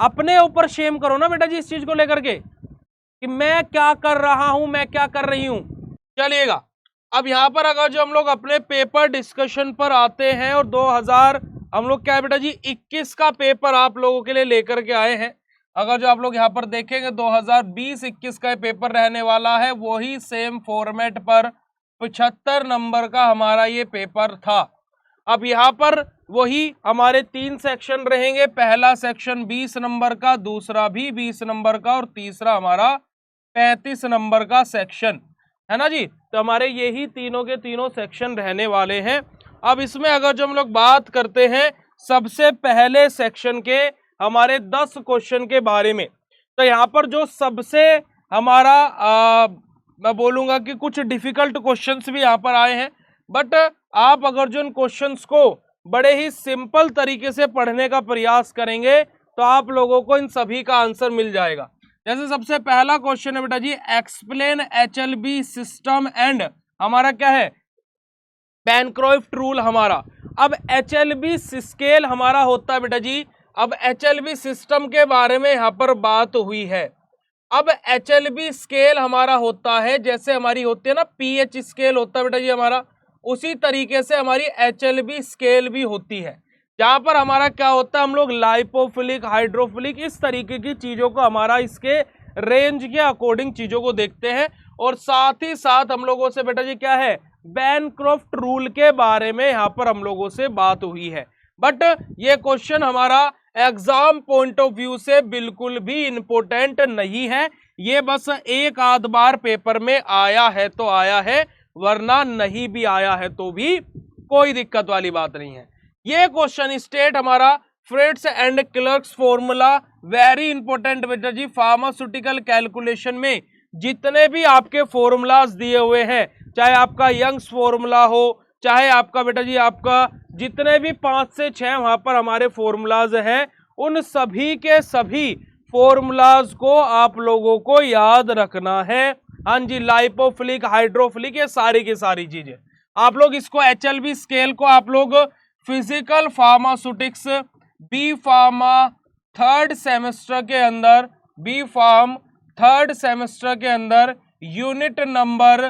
अपने ऊपर शेम करो ना बेटा जी इस चीज को लेकर के, कि मैं क्या कर रहा हूं, मैं क्या कर रही हूं। चलिएगा, अब यहां पर अगर जो हम लोग अपने पेपर डिस्कशन पर आते हैं, और 2000 हम लोग क्या है बेटा जी 21 का पेपर आप लोगों के लिए लेकर के आए हैं। अगर जो आप लोग यहाँ पर देखेंगे 2020-21 का पेपर रहने वाला है, वही सेम फॉर्मेट पर 75 नंबर का हमारा ये पेपर था। अब यहाँ पर वही हमारे 3 सेक्शन रहेंगे। पहला सेक्शन 20 नंबर का, दूसरा भी 20 नंबर का, और तीसरा हमारा 35 नंबर का सेक्शन, है ना जी। तो हमारे यही तीनों के तीनों सेक्शन रहने वाले हैं। अब इसमें अगर जो हम लोग बात करते हैं सबसे पहले सेक्शन के हमारे 10 क्वेश्चन के बारे में, तो यहाँ पर जो सबसे हमारा मैं बोलूंगा कि कुछ डिफिकल्ट क्वेश्चंस भी यहाँ पर आए हैं, बट आप अगर जो इन क्वेश्चंस को बड़े ही सिंपल तरीके से पढ़ने का प्रयास करेंगे तो आप लोगों को इन सभी का आंसर मिल जाएगा। जैसे सबसे पहला क्वेश्चन है बेटा जी, एक्सप्लेन HLB सिस्टम एंड हमारा क्या है, बैनक्रॉफ्ट रूल हमारा। अब HLB स्केल हमारा होता है बेटा जी, अब HLB सिस्टम के बारे में यहाँ पर बात हुई है। अब HLB स्केल हमारा होता है, जैसे हमारी होती है ना pH स्केल होता है बेटा जी हमारा, उसी तरीके से हमारी HLB स्केल भी होती है, जहां पर हमारा क्या होता है, हम लोग लाइपोफिलिक, हाइड्रोफिलिक, इस तरीके की चीजों को हमारा इसके रेंज के अकॉर्डिंग चीजों को देखते हैं। और साथ ही साथ हम लोगों से बेटा जी क्या है, बैनक्रॉफ्ट रूल के बारे में यहाँ पर हम लोगों से बात हुई है। बट ये क्वेश्चन हमारा एग्जाम पॉइंट ऑफ व्यू से बिल्कुल भी इंपॉर्टेंट नहीं है, ये बस एक आध बार पेपर में आया है तो आया है, वरना नहीं भी आया है तो भी कोई दिक्कत वाली बात नहीं है। ये क्वेश्चन स्टेट हमारा Fried's and Clark's formula, very important बेटा जी। फार्मास्यूटिकल कैलकुलेशन में जितने भी आपके फॉर्मूलाज दिए हुए हैं, चाहे आपका यंग्स फॉर्मूला हो, चाहे आपका बेटा जी आपका जितने भी 5 से 6 वहां पर हमारे फॉर्मूलाज हैं, उन सभी के सभी फॉर्मूलाज को आप लोगों को याद रखना है। हाँ जी, लाइपोफिलिक, हाइड्रोफिलिक, ये सारी की सारी चीजें आप लोग इसको HLB स्केल को आप लोग physical pharmaceutics B pharma third semester के अंदर, बी फार्म थर्ड सेमेस्टर के अंदर यूनिट नंबर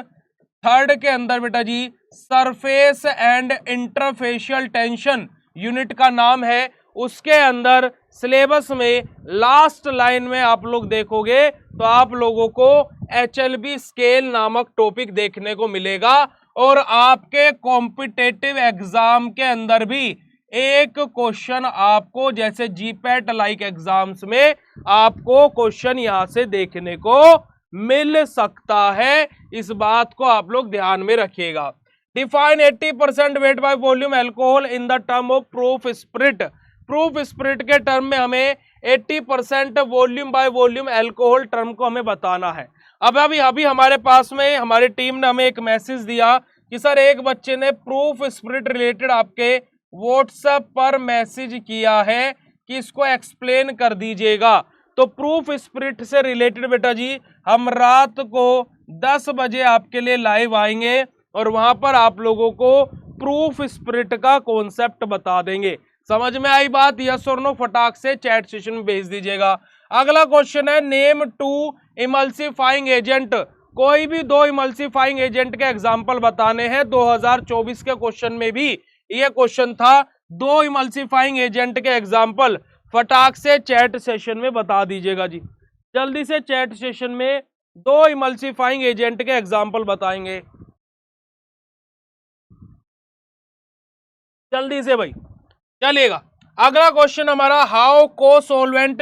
3 के अंदर बेटा जी surface and interfacial tension unit का नाम है, उसके अंदर सिलेबस में लास्ट लाइन में आप लोग देखोगे तो आप लोगों को HLB स्केल नामक टॉपिक देखने को मिलेगा। और आपके कॉम्पिटेटिव एग्जाम के अंदर भी एक क्वेश्चन आपको, जैसे जीपैट लाइक एग्जाम्स में आपको क्वेश्चन यहां से देखने को मिल सकता है, इस बात को आप लोग ध्यान में रखिएगा। Define 80% wait by volume alcohol in the term of proof spirit. Proof spirit के टर्म में हमें 80% volume by volume alcohol term को हमें बताना है। अब अभी हमारे पास में हमारी टीम ने हमें एक मैसेज दिया कि सर एक बच्चे ने प्रूफ स्पिरिट रिलेटेड आपके व्हाट्सएप पर मैसेज किया है कि इसको एक्सप्लेन कर दीजिएगा। तो प्रूफ स्पिरिट से रिलेटेड बेटा जी हम रात को 10 बजे आपके लिए लाइव आएंगे और वहां पर आप लोगों को प्रूफ स्पिरिट का कॉन्सेप्ट बता देंगे। समझ में आई बात? यस और नो फटाक से चैट सेशन में भेज दीजिएगा। अगला क्वेश्चन है नेम 2 इमल्सिफाइंग एजेंट। कोई भी 2 इमल्सिफाइंग एजेंट के एग्जाम्पल बताने हैं। 2024 के क्वेश्चन में भी ये क्वेश्चन था, 2 इमल्सिफाइंग एजेंट के एग्जाम्पल फटाक से चैट सेशन में बता दीजिएगा जी। जल्दी से चैट सेशन में 2 इमल्सिफाइंग एजेंट के एग्जाम्पल बताएंगे, जल्दी से भाई चलिएगा। अगला क्वेश्चन हमारा हाउ को सोलवेंट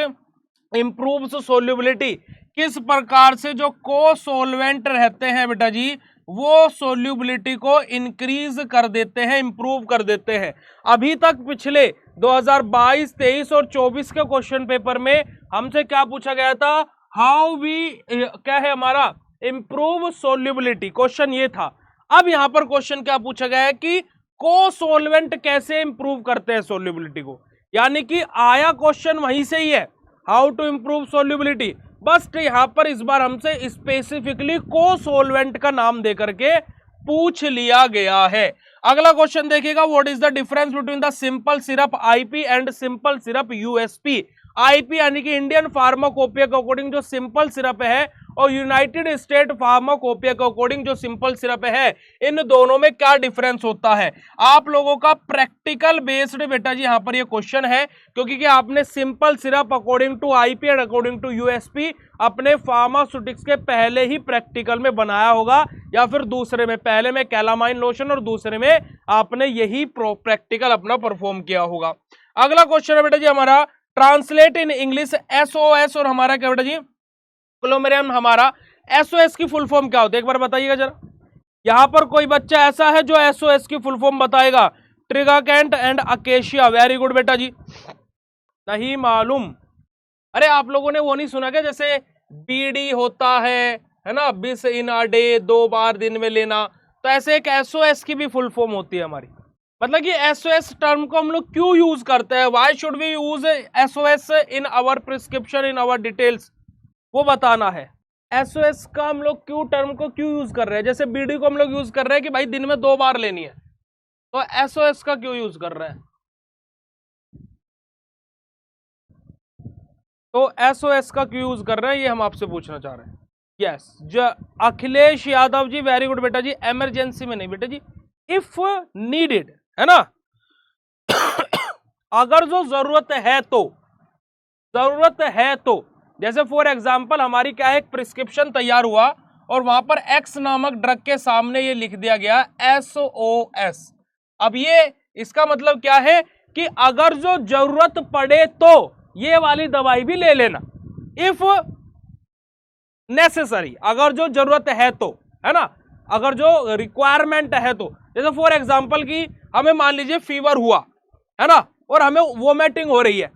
इंप्रूव्स सोल्यूबिलिटी। किस प्रकार से जो को सोलवेंट रहते हैं बेटा जी वो सोल्यूबिलिटी को इंक्रीज कर देते हैं, इंप्रूव कर देते हैं। अभी तक पिछले 2022, 23 और 24 के क्वेश्चन पेपर में हमसे क्या पूछा गया था, हाउ वी क्या है हमारा इंप्रूव सोल्यूबिलिटी, क्वेश्चन ये था। अब यहां पर क्वेश्चन क्या पूछा गया है कि को सोलवेंट कैसे इंप्रूव करते हैं सोल्यूबिलिटी को, यानी कि आया क्वेश्चन वहीं से ही है, हाउ टू इंप्रूव सोल्यूबिलिटी, बस यहां पर इस बार हमसे स्पेसिफिकली को सोलवेंट का नाम देकर के पूछ लिया गया है। अगला क्वेश्चन देखिएगा, what is the difference between the simple syrup IP and simple syrup USP. IP यानी कि इंडियन फार्माकोपिया के अकॉर्डिंग जो सिंपल सिरप है और यूनाइटेड स्टेट फार्माकोपिया के अकॉर्डिंग जो सिंपल सिरप है, इन दोनों में क्या डिफरेंस होता है। आप लोगों का प्रैक्टिकल बेस्ड बेटा जी यहाँ पर ये क्वेश्चन है, क्योंकि कि आपने simple syrup according to IP and according to USP अपने फार्मास्यूटिक्स के पहले ही प्रैक्टिकल में बनाया होगा, या फिर दूसरे में, पहले में कैलामाइन लोशन और दूसरे में आपने यही प्रैक्टिकल अपना परफॉर्म किया होगा। अगला क्वेश्चन है बेटा जी हमारा ट्रांसलेट इन इंग्लिश एसओएस और हमारा क्या बेटा जी क्लोमेरियम हमारा एसओएस की फुल फॉर्म क्या होती है एक बार बताइएगा जरा। यहां पर कोई बच्चा ऐसा है जो एसओएस की फुल फॉर्म बताएगा? ट्रिगाकेंट एंड अकेशिया। वेरी गुड बेटा जी, नहीं मालूम। अरे आप लोगों ने वो नहीं सुना क्या, जैसे बीडी होता है ना, 20 इन अ डे, 2 बार दिन में लेना, तो ऐसे एक एसओएस की भी फुल फॉर्म होती है हमारी। मतलब कि एसओएस टर्म को हम लोग क्यों यूज करते हैं, why should we use SOS in our prescription, in our details, वो बताना है। एसओएस का हम लोग क्यों टर्म को क्यों यूज कर रहे हैं? जैसे बीडी को हम लोग यूज कर रहे हैं कि भाई दिन में 2 बार लेनी है, तो एसओएस का क्यों यूज कर रहे हैं? तो एसओएस का क्यों यूज कर रहे हैं ये हम आपसे पूछना चाह रहे हैं। Yes, Akhilesh Yadav ji, very good बेटा जी। इमरजेंसी में नहीं बेटा जी, इफ नीडेड, है ना। अगर जो जरूरत है तो, जरूरत है तो, जैसे फॉर एग्जांपल हमारी क्या है, एक प्रिस्क्रिप्शन तैयार हुआ और वहां पर एक्स नामक ड्रग के सामने ये लिख दिया गया एसओएस। अब ये इसका मतलब क्या है कि अगर जो जरूरत पड़े तो ये वाली दवाई भी ले लेना, इफ नेसेसरी, अगर जो जरूरत है तो, है ना, अगर जो रिक्वायरमेंट है तो। जैसे फॉर एग्जांपल कि हमें मान लीजिए फीवर हुआ, है ना, और हमें वोमिटिंग हो रही है,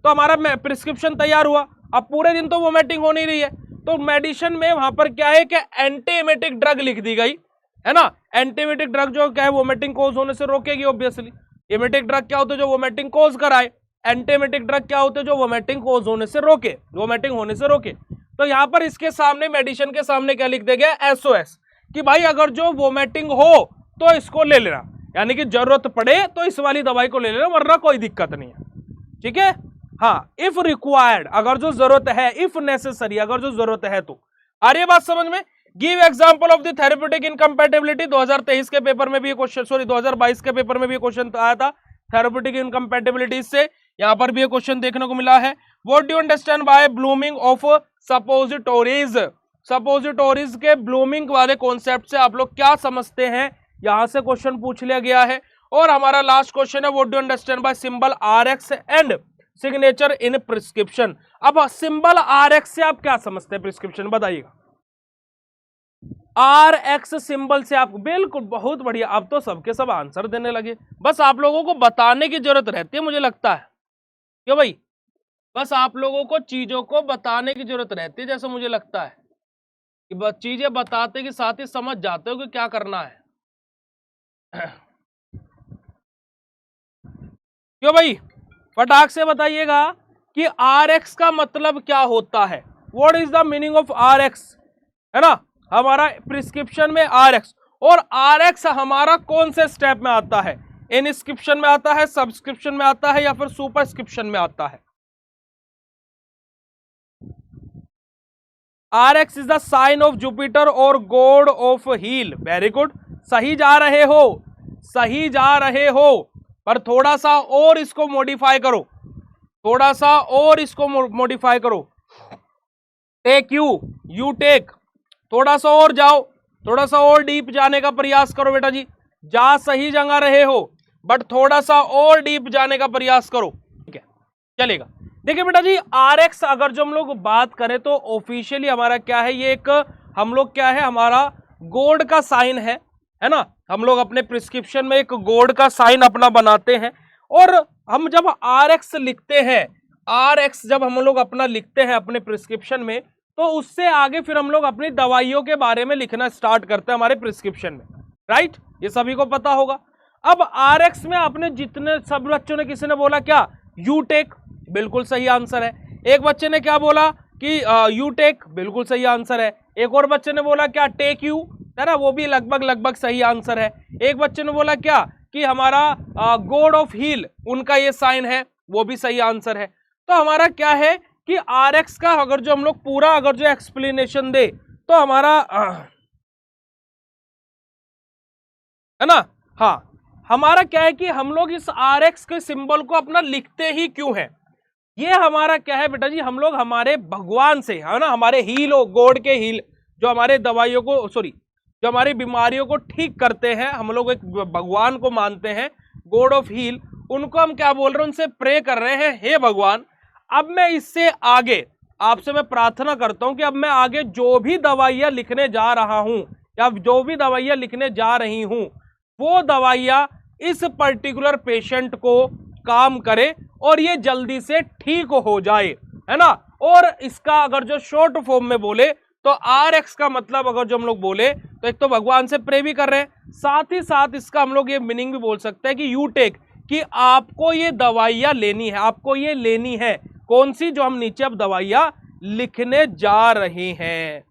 तो हमारा प्रिस्क्रिप्शन तैयार हुआ, अब पूरे दिन तो वोमिटिंग हो नहीं रही है, तो मेडिसिन में वहां पर क्या है कि एंटीएमेटिक ड्रग लिख दी गई, है ना। एंटीएमेटिक ड्रग जो क्या है वोमिटिंग कोज होने से रोकेगी ऑब्वियसली। एमेटिक ड्रग क्या होते हैं, जो वोमिटिंग कोज कराए। एंटीएमेटिक ड्रग क्या होते हैं, जो वोमिटिंग कोज होने से रोके, वोमिटिंग होने से रोके। तो यहां पर इसके सामने, मेडिसिन के सामने क्या लिख दिया गया, एसओएस, कि भाई अगर जो वोमिटिंग हो तो इसको ले लेना, यानी कि जरूरत पड़े तो इस वाली दवाई को ले लेना, वरना कोई दिक्कत नहीं है, ठीक है। हाँ, इफ रिक्वायर्ड, अगर जो जरूरत है, इफ नेसेसरी, अगर जो जरूरत है तो। आ रही है बात समझ में? Give example of the therapeutic incompatibility. 2023 के पेपर में भी ये क्वेश्चन, सॉरी 2022 के पेपर में भी ये क्वेश्चन आया था, थेरेप्यूटिक इनकम्पैटिबिलिटी से। यहां पर भी ये क्वेश्चन देखने को मिला है। What do you understand by blooming of suppositories? Suppositories के ब्लूमिंग वाले कॉन्सेप्ट से आप लोग क्या समझते हैं, यहां से क्वेश्चन पूछ लिया गया है। और हमारा लास्ट क्वेश्चन है, what do you understand bye symbol RX and signature in prescription? अब सिंबल आरएक्स से आप क्या समझते हैं प्रिस्क्रिप्शन, बताइएगा। आरएक्स सिंबल से आप, बिल्कुल, बहुत बढ़िया। अब तो सबके सब आंसर देने लगे, बस आप लोगों को बताने की जरूरत रहती है, मुझे लगता है, क्यों भाई? बस आप लोगों को चीजों को बताने की जरूरत रहती है, जैसे मुझे लगता है कि बस चीजें बताते के साथ ही समझ जाते हो कि क्या करना है। क्यों भाई? फटाक से बताइएगा कि आरएक्स का मतलब क्या होता है, what is the meaning of RX, है ना। हमारा प्रिस्क्रिप्शन में आरएक्स, और आरएक्स हमारा कौन से स्टेप में आता है? इनस्क्रिप्शन में आता है, सब्सक्रिप्शन में आता है, या फिर सुपरस्क्रिप्शन में आता है? Rx is the sign of Jupiter और god of heal. Very good, सही जा रहे हो, सही जा रहे हो, पर थोड़ा सा और इसको मॉडिफाई करो, थोड़ा सा और इसको मॉडिफाई करो। टेक यू, यू टेक, थोड़ा सा और जाओ, थोड़ा सा और डीप जाने का प्रयास करो बेटा जी। जा सही जगह रहे हो, बट थोड़ा सा और डीप जाने का प्रयास करो, ठीक है, चलेगा। देखिए बेटा जी, आरएक्स अगर जो हम लोग बात करें तो ऑफिशियली हमारा क्या है, ये एक हम लोग क्या है, हमारा गॉड का साइन है ना। हम लोग अपने प्रिस्क्रिप्शन में एक गॉड का साइन अपना बनाते हैं, और हम जब आरएक्स लिखते हैं, आरएक्स जब हम लोग अपना लिखते हैं अपने प्रिस्क्रिप्शन में, तो उससे आगे फिर हम लोग अपनी दवाइयों के बारे में लिखना स्टार्ट करते हैं हमारे प्रिस्क्रिप्शन में, राइट। ये सभी को पता होगा। अब आरएक्स में आपने जितने सब बच्चों ने, किसी ने बोला क्या, यू टेक, बिल्कुल सही आंसर है। एक बच्चे ने क्या बोला कि यू टेक, बिल्कुल सही आंसर है। एक और बच्चे ने बोला क्या, टेक यू, है ना, वो भी लगभग लगभग सही आंसर है। एक बच्चे ने बोला क्या कि हमारा गॉड ऑफ हील, उनका ये साइन है, वो भी सही आंसर है। तो हमारा क्या है कि आरएक्स का अगर जो हम लोग पूरा अगर जो एक्सप्लेनेशन दे, तो हमारा है ना, हाँ, हमारा क्या है कि हम लोग इस आरएक्स के सिंबल को अपना लिखते ही क्यों है, ये हमारा क्या है बेटा जी, हम लोग हमारे भगवान से, है ना, हमारे हील हो, गॉड के हील, जो हमारे दवाइयों को, सॉरी, जो हमारी बीमारियों को ठीक करते हैं, हम लोग एक भगवान को मानते हैं, गॉड ऑफ हील, उनको हम क्या बोल रहे हैं, उनसे प्रे कर रहे हैं, हे भगवान, अब मैं इससे आगे आपसे मैं प्रार्थना करता हूं कि अब मैं आगे जो भी दवाइयां लिखने जा रहा हूं या जो भी दवाइयां लिखने जा रही हूं वो दवाइयां इस पर्टिकुलर पेशेंट को काम करे और ये जल्दी से ठीक हो जाए, है ना। और इसका अगर जो शॉर्ट फॉर्म में बोले तो RX का मतलब अगर जो हम लोग बोले तो एक तो भगवान से प्रे भी कर रहे हैं, साथ ही साथ इसका हम लोग ये मीनिंग भी बोल सकते हैं कि यू टेक, कि आपको ये दवाइयां लेनी है, आपको ये लेनी है। कौन सी? जो हम नीचे अब दवाइयां लिखने जा रहे हैं।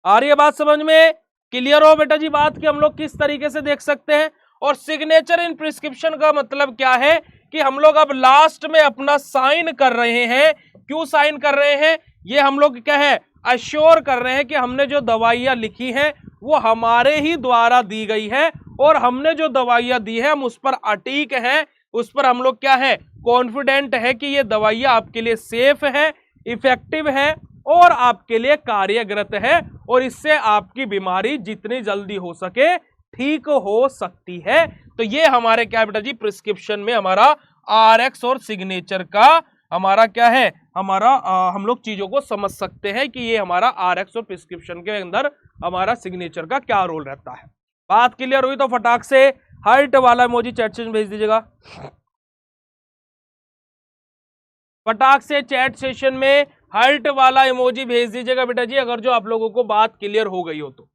आ रही है बात समझ में? क्लियर हो बेटा जी बात कि हम लोग किस तरीके से देख सकते हैं। और सिग्नेचर इन प्रिस्क्रिप्शन का मतलब क्या है कि हम लोग अब लास्ट में अपना साइन कर रहे हैं। क्यों साइन कर रहे हैं? ये हम लोग क्या है, अश्योर कर रहे हैं कि हमने जो दवाइयां लिखी हैं वो हमारे ही द्वारा दी गई है और हमने जो दवाइयां दी है हम उस पर अटीक हैं, उस पर हम लोग क्या है, कॉन्फिडेंट है कि ये दवाइयां आपके लिए सेफ है, इफेक्टिव है और आपके लिए कार्यरत है और इससे आपकी बीमारी जितनी जल्दी हो सके ठीक हो सकती है। तो ये हमारे क्या बेटा जी, प्रिस्क्रिप्शन में हमारा RX और सिग्नेचर का हमारा क्या है, हमारा हम लोग चीजों को समझ सकते हैं कि ये हमारा RX और प्रिस्क्रिप्शन के अंदर हमारा सिग्नेचर का क्या रोल रहता है। बात क्लियर हुई तो फटाक से हार्ट वाला इमोजी चैट सेशन भेज दीजिएगा। फटाक से चैट सेशन में हार्ट वाला इमोजी भेज दीजिएगा बेटा जी, अगर जो आप लोगों को बात क्लियर हो गई हो तो।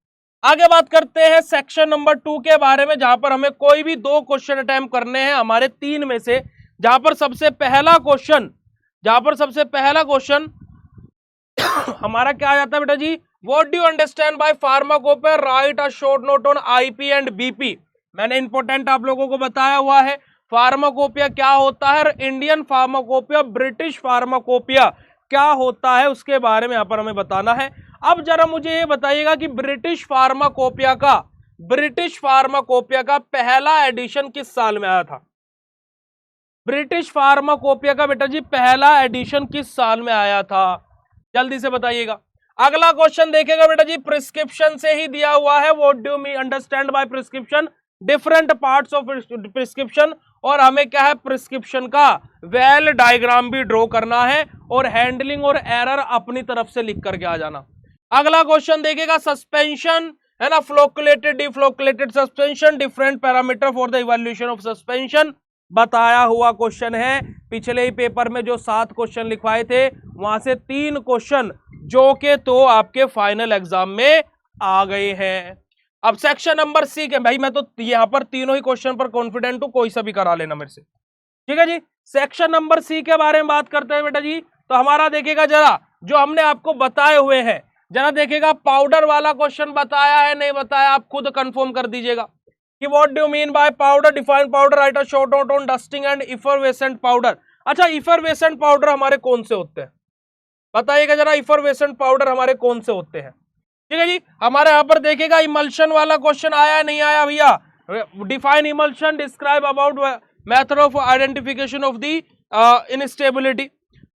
आगे बात करते हैं सेक्शन नंबर 2 के बारे में, जहां पर हमें कोई भी 2 क्वेश्चन अटेम्प्ट करने हैं हमारे 3 में से। जहां पर सबसे पहला क्वेश्चन हमारा क्या आ जाता है बेटा जी, what do you understand by pharmacopoeia, write a short note on IP and BP। मैंने इंपॉर्टेंट आप लोगों को बताया हुआ है फार्माकोपिया क्या होता है, इंडियन फार्माकोपिया, ब्रिटिश फार्माकोपिया क्या होता है, उसके बारे में यहां पर हमें बताना है। अब जरा मुझे ये बताइएगा कि ब्रिटिश फार्माकोपिया का पहला एडिशन किस साल में आया था? ब्रिटिश फार्माकोपिया का बेटा जी पहला एडिशन किस साल में आया था? जल्दी से बताइएगा। अगला क्वेश्चन देखेगा बेटा जी, प्रिस्क्रिप्शन से ही दिया हुआ है। What do you understand bye prescription, different parts of prescription, और हमें क्या है, प्रिस्क्रिप्शन का वेल डायग्राम भी ड्रॉ करना है और हैंडलिंग और एरर अपनी तरफ से लिख करके आ जाना। अगला क्वेश्चन देखेगा, सस्पेंशन है ना, flocculated, deflocculated suspension, different parameter for the evaluation of suspension, बताया हुआ क्वेश्चन है। पिछले ही पेपर में जो 7 क्वेश्चन लिखवाए थे वहां से 3 क्वेश्चन जो के तो आपके फाइनल एग्जाम में आ गए हैं। अब सेक्शन नंबर C के, भाई मैं तो यहां पर तीनों ही क्वेश्चन पर कॉन्फिडेंट हूं, कोई सा भी करा लेना मेरे से, ठीक है जी। सेक्शन नंबर C के बारे में बात करते हैं बेटा जी, तो हमारा देखेगा जरा जो हमने आपको बताए हुए हैं, जरा देखेगा पाउडर वाला क्वेश्चन बताया है नहीं बताया, आप खुद कंफर्म कर दीजिएगा कि what do you mean by powder, define powder, write a short note on dusting and effervescent powder. अच्छा, इफरवेसेंट पाउडर हमारे कौन से होते हैं, बताइएगा जरा, इफरवेसेंट पाउडर हमारे कौन से होते हैं, ठीक है जी। हमारे यहां पर देखेगा इमल्शन वाला क्वेश्चन आया नहीं आया भैया, define emulsion, describe about method of identification of the instability.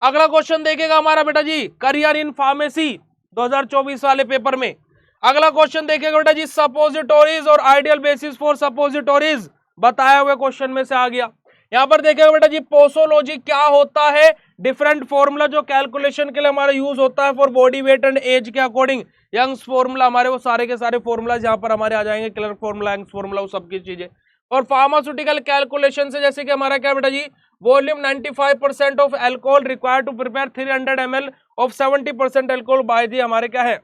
अगला क्वेश्चन देखेगा हमारा बेटा जी, करियर इन फार्मेसी 2024 वाले पेपर में। अगला क्वेश्चन देखेगा बेटा जी, सपोजिटोरीज और आइडियल बेसिस फॉर सपोजिटोरीज, बताया हुए क्वेश्चन में से आ गया। यहां पर देखेगा बेटा जी, पोसोलॉजी क्या होता है, डिफरेंट फॉर्मूला जो कैलकुलेशन के लिए हमारा यूज होता है for body weight and age के अकॉर्डिंग, यंग्स फॉर्मूला, हमारे वो सारे के सारे फॉर्मूला यहाँ पर हमारे आ जाएंगे, क्लर्क फॉर्मूला, यंग्स फॉर्मूला, वो सबकी चीजें। और फार्मास्यूटिकल कैलकुलेशन से जैसे कि हमारा क्या बेटा जी, volume 95% of alcohol required to prepare 300 ml of 70% alcohol by दी, हमारे क्या है,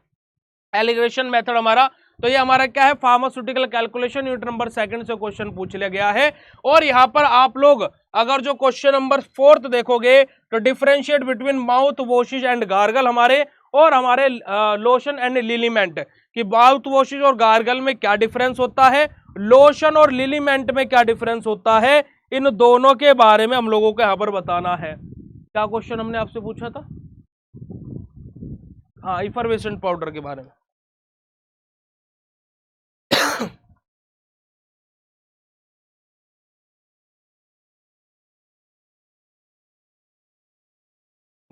एलिग्रेशन मेथड हमारा। तो ये हमारा क्या है, फार्मास्यूटिकल कैलकुलेशन, यूनिट नंबर 2 से क्वेश्चन पूछ लिया गया है। और यहाँ पर आप लोग अगर जो क्वेश्चन नंबर 4 देखोगे तो differentiate between mouth washes and gargle हमारे, और हमारे लोशन एंड लिलीमेंट, कि माउथ वॉशेज और गार्गल में क्या डिफरेंस होता है, लोशन और लिलीमेंट में क्या डिफरेंस होता है, इन दोनों के बारे में हम लोगों को यहाँ पर बताना है। क्या क्वेश्चन हमने आपसे पूछा था? हाँ, इफरवेसेंट पाउडर के बारे में।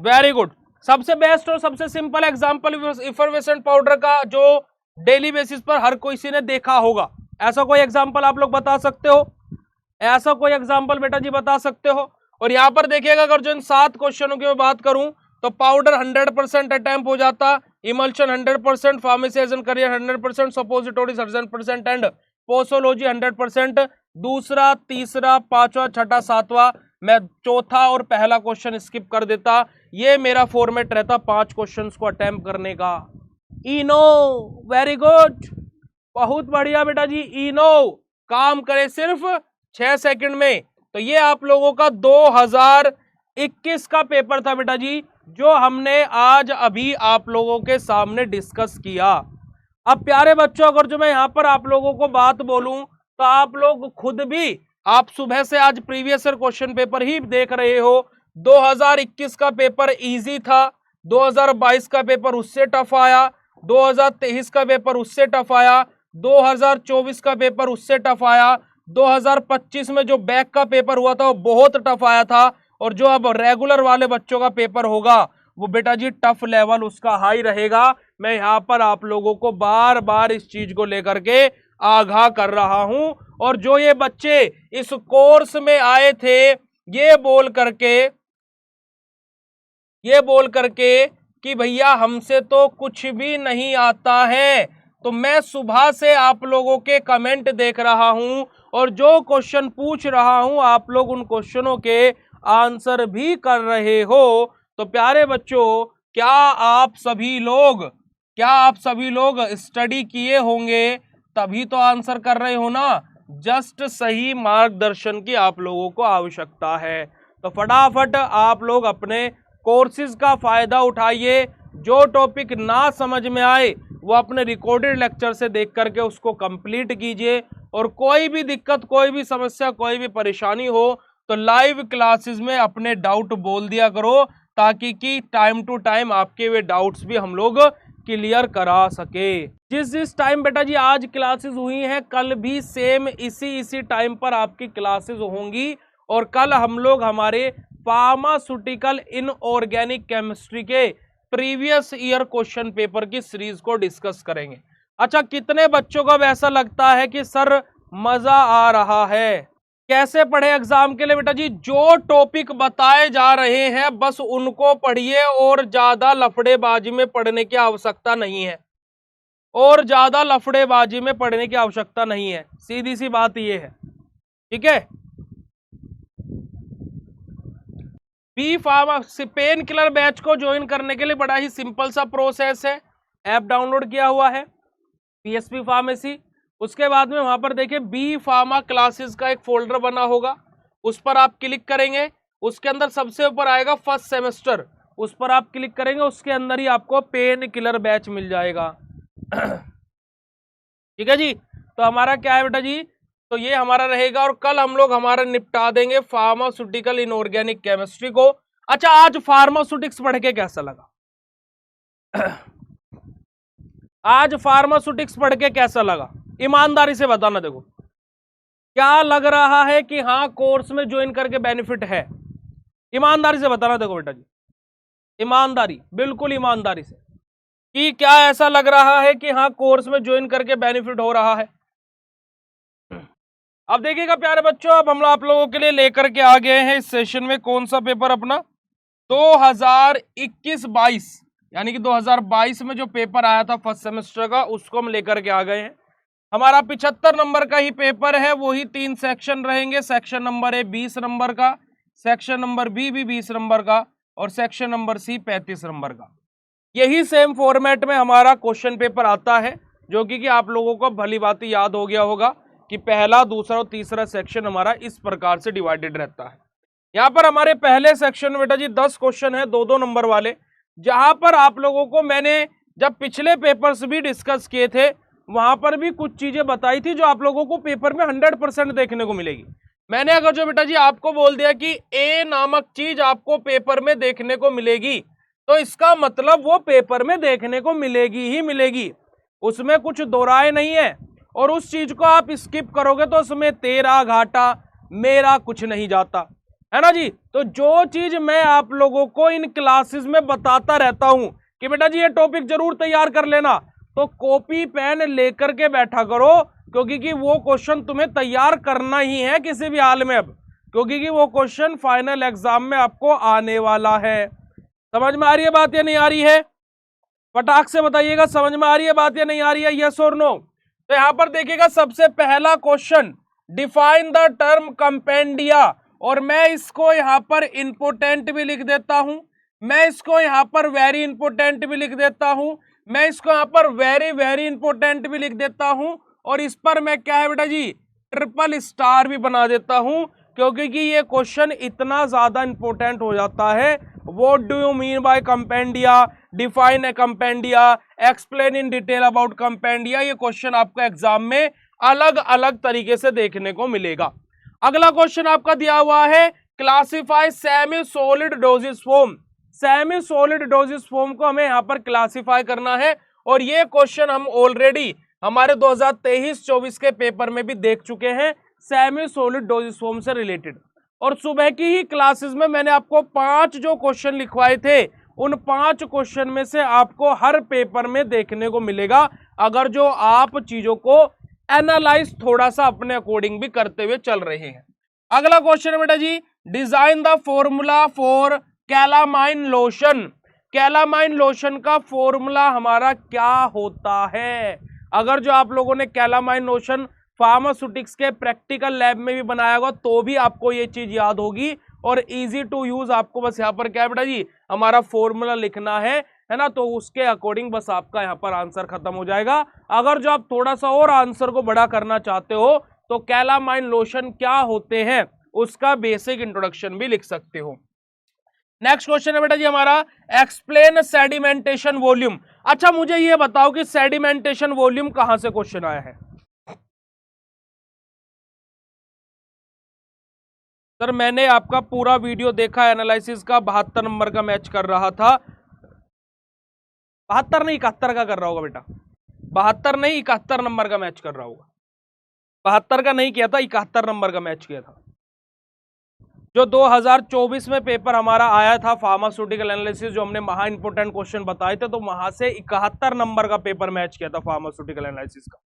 Very good. सबसे बेस्ट और सबसे सिंपल एग्जांपल इफरवेसेंट पाउडर का जो डेली बेसिस पर हर किसी ने देखा होगा, ऐसा कोई एग्जांपल आप लोग बता सकते हो? ऐसा कोई एग्जांपल बेटा जी बता सकते हो? और यहां पर देखिएगा, अगर जो इन 7 क्वेश्चनों की मैं बात करूं तो पाउडर 100% अटेम्प्ट हो जाता, emulsion 100%, pharmacy as a career 100%, suppositories 100% and posology 100%। दूसरा, तीसरा, पांचवा, छठा, सातवां, मैं चौथा और पहला क्वेश्चन स्किप कर देता। ये मेरा फॉर्मेट रहता 5 क्वेश्चंस को अटेम्प्ट करने का। इनो, वेरी गुड, बहुत बढ़िया बेटा जी। इनो काम करे सिर्फ 6 सेकंड में। तो ये आप लोगों का 2021 का पेपर था बेटा जी, जो हमने आज अभी आप लोगों के सामने डिस्कस किया। अब प्यारे बच्चों, अगर जो मैं यहां पर आप लोगों को बात बोलूं तो आप लोग खुद भी, आप सुबह से आज प्रीवियस ईयर क्वेश्चन पेपर ही देख रहे हो। 2021 का पेपर इजी था, 2022 का पेपर उससे टफ आया, 2023 का पेपर उससे टफ आया, 2024 का पेपर उससे टफ आया, 2025 में जो बैक का पेपर हुआ था वो बहुत टफ आया था, और जो अब रेगुलर वाले बच्चों का पेपर होगा वो बेटा जी टफ लेवल उसका हाई रहेगा। मैं यहाँ पर आप लोगों को बार बार इस चीज को लेकर के आगाह कर रहा हूं। और जो ये बच्चे इस कोर्स में आए थे ये बोल करके कि भैया हमसे तो कुछ भी नहीं आता है, तो मैं सुबह से आप लोगों के कमेंट देख रहा हूं और जो क्वेश्चन पूछ रहा हूं आप लोग उन क्वेश्चनों के आंसर भी कर रहे हो। तो प्यारे बच्चों, क्या आप सभी लोग स्टडी किए होंगे तभी तो आंसर कर रहे हो ना। जस्ट सही मार्गदर्शन की आप लोगों को आवश्यकता है। तो फटाफट आप लोग अपने कोर्सेज का फायदा उठाइए। जो टॉपिक ना समझ में आए वो अपने रिकॉर्डेड लेक्चर से देख करके उसको कंप्लीट कीजिए। और कोई भी दिक्कत, कोई भी समस्या, कोई भी परेशानी हो तो लाइव क्लासेस में अपने डाउट बोल दिया करो, ताकि कि टाइम टू टाइम आपके वे डाउट्स भी हम लोग क्लियर करा सके। जिस टाइम बेटा जी आज क्लासेस हुई हैं, कल भी सेम इसी टाइम पर आपकी क्लासेस होंगी। और कल हम लोग हमारे फार्मास्यूटिकल इनऑर्गेनिक केमिस्ट्री के प्रीवियस ईयर क्वेश्चन पेपर की सीरीज को डिस्कस करेंगे। अच्छा, कितने बच्चों को ऐसा लगता है कि सर मजा आ रहा है? कैसे पढ़े एग्जाम के लिए बेटा जी? जो टॉपिक बताए जा रहे हैं बस उनको पढ़िए, और ज्यादा लफड़ेबाजी में पढ़ने की आवश्यकता नहीं है, सीधी सी बात ये है, ठीक है। B pharma pain killer batch को ज्वाइन करने के लिए बड़ा ही सिंपल सा प्रोसेस है। ऐप डाउनलोड किया हुआ है पीएसपी फार्मेसी। उसके बाद में वहां पर देखिए बी फार्मा क्लासेस का एक फोल्डर बना होगा, उस पर आप क्लिक करेंगे। उसके अंदर सबसे ऊपर आएगा फर्स्ट सेमेस्टर, उस पर आप क्लिक करेंगे। उसके अंदर ही आपको पेन किलर बैच मिल जाएगा। ठीक है जी। तो हमारा क्या है बेटा जी, तो ये हमारा रहेगा। और कल हम लोग हमारा निपटा देंगे फार्मास्यूटिकल इनऑर्गेनिक केमिस्ट्री को। अच्छा, आज फार्मास्यूटिक्स पढ़ के कैसा लगा? आज फार्मास्यूटिक्स पढ़ के कैसा लगा? ईमानदारी से बताना। देखो, क्या लग रहा है कि हाँ कोर्स में ज्वाइन करके बेनिफिट है? ईमानदारी से बताना। देखो बेटा जी, ईमानदारी, बिल्कुल ईमानदारी से, कि क्या ऐसा लग रहा है कि हाँ कोर्स में ज्वाइन करके बेनिफिट हो रहा है? अब देखिएगा प्यारे बच्चों, अब हम आप लोगों के लिए लेकर के आ गए हैं इस सेशन में कौन सा पेपर अपना 2021-22, यानी कि 2022 में जो पेपर आया था फर्स्ट सेमेस्टर का, उसको हम लेकर के आ गए हैं। हमारा 75 नंबर का ही पेपर है, वही 3 सेक्शन रहेंगे। सेक्शन नंबर ए 20 नंबर का, सेक्शन नंबर बी भी 20 नंबर का, और सेक्शन नंबर सी 35 नंबर का। यही सेम फॉर्मेट में हमारा क्वेश्चन पेपर आता है, जो कि आप लोगों को भली बात याद हो गया होगा कि पहला, दूसरा और तीसरा सेक्शन हमारा इस प्रकार से डिवाइडेड रहता है। यहाँ पर हमारे पहले सेक्शन में बेटा जी 10 क्वेश्चन है 2-2 नंबर वाले, जहां पर आप लोगों को मैंने जब पिछले पेपर्स भी डिस्कस किए थे वहां पर भी कुछ चीजें बताई थी जो आप लोगों को पेपर में 100% देखने को मिलेगी। मैंने अगर जो बेटा जी आपको बोल दिया कि ए नामक चीज आपको पेपर में देखने को मिलेगी, तो इसका मतलब वो पेपर में देखने को मिलेगी ही मिलेगी, उसमें कुछ दो राय नहीं है। और उस चीज को आप स्किप करोगे तो उसमें तेरा घाटा मेरा कुछ नहीं जाता, है ना जी। तो जो चीज मैं आप लोगों को इन क्लासेस में बताता रहता हूं कि बेटा जी ये टॉपिक जरूर तैयार कर लेना, तो कॉपी पेन लेकर के बैठा करो, क्योंकि कि वो क्वेश्चन तुम्हें तैयार करना ही है किसी भी हाल में अब, क्योंकि कि वो क्वेश्चन फाइनल एग्जाम में आपको आने वाला है। समझ में आ रही है बात या नहीं आ रही है? फटाक से बताइएगा, समझ में आ रही है बात या नहीं आ रही है, यस और नो। तो यहां पर देखिएगा सबसे पहला question, define the term compendia, और मैं इसको यहां पर इंपोर्टेंट भी लिख देता हूं, मैं इसको यहां पर वेरी इंपोर्टेंट भी लिख देता हूं, मैं इसको यहां पर वेरी वेरी इंपोर्टेंट भी लिख देता हूं, और इस पर मैं क्या है बेटा जी ट्रिपल स्टार भी बना देता हूं, क्योंकि कि ये क्वेश्चन इतना ज्यादा इंपॉर्टेंट हो जाता है। What do you mean bye compendia, define a compendia, explain in detail about compendia, ये क्वेश्चन आपको एग्जाम में अलग अलग तरीके से देखने को मिलेगा। अगला क्वेश्चन आपका दिया हुआ है, classify semi solid dosage form. Semi solid dosage form को हमें यहां पर क्लासिफाई करना है, और ये क्वेश्चन हम ऑलरेडी हमारे 2023-24 के पेपर में भी देख चुके हैं, सेमी सॉलिड डोजिस फॉर्म से रिलेटेड। और सुबह की ही क्लासेस में मैंने आपको 5 जो क्वेश्चन लिखवाए थे, उन 5 क्वेश्चन में से आपको हर पेपर में देखने को मिलेगा, अगर जो आप चीजों को एनालाइज थोड़ा सा अपने अकॉर्डिंग भी करते हुए चल रहे हैं। अगला क्वेश्चन है बेटा जी, design the formula for calamine lotion. Calamine lotion का फॉर्मूला हमारा क्या होता है? अगर जो आप लोगों ने कैलामाइन लोशन फार्मास्यूटिक्स के प्रैक्टिकल लैब में भी बनाया होगा तो भी आपको ये चीज याद होगी, और इजी टू यूज आपको बस यहाँ पर क्या है बेटा जी हमारा फॉर्मूला लिखना है ना, तो उसके अकॉर्डिंग बस आपका यहाँ पर आंसर खत्म हो जाएगा। अगर जो आप थोड़ा सा और आंसर को बड़ा करना चाहते हो तो कैलामाइन लोशन क्या होते हैं उसका बेसिक इंट्रोडक्शन भी लिख सकते हो। नेक्स्ट क्वेश्चन है बेटा जी हमारा, एक्सप्लेन सेडिमेंटेशन वॉल्यूम। अच्छा मुझे ये बताओ कि सेडिमेंटेशन वॉल्यूम कहां से क्वेश्चन आया है? सर मैंने आपका पूरा वीडियो देखा एनालिसिस का, 72 नंबर का मैच कर रहा था, 72 नहीं 71 का कर रहा होगा बेटा, 72 नहीं 71 नंबर का मैच कर रहा होगा, 72 का नहीं किया था, 71 नंबर का मैच किया था। जो 2024 में पेपर हमारा आया था फार्मास्यूटिकल एनालिसिस, जो हमने महा इंपोर्टेंट क्वेश्चन बताए थे, तो वहां से 71 नंबर का पेपर मैच किया था फार्मास्यूटिकल एनालिसिस का।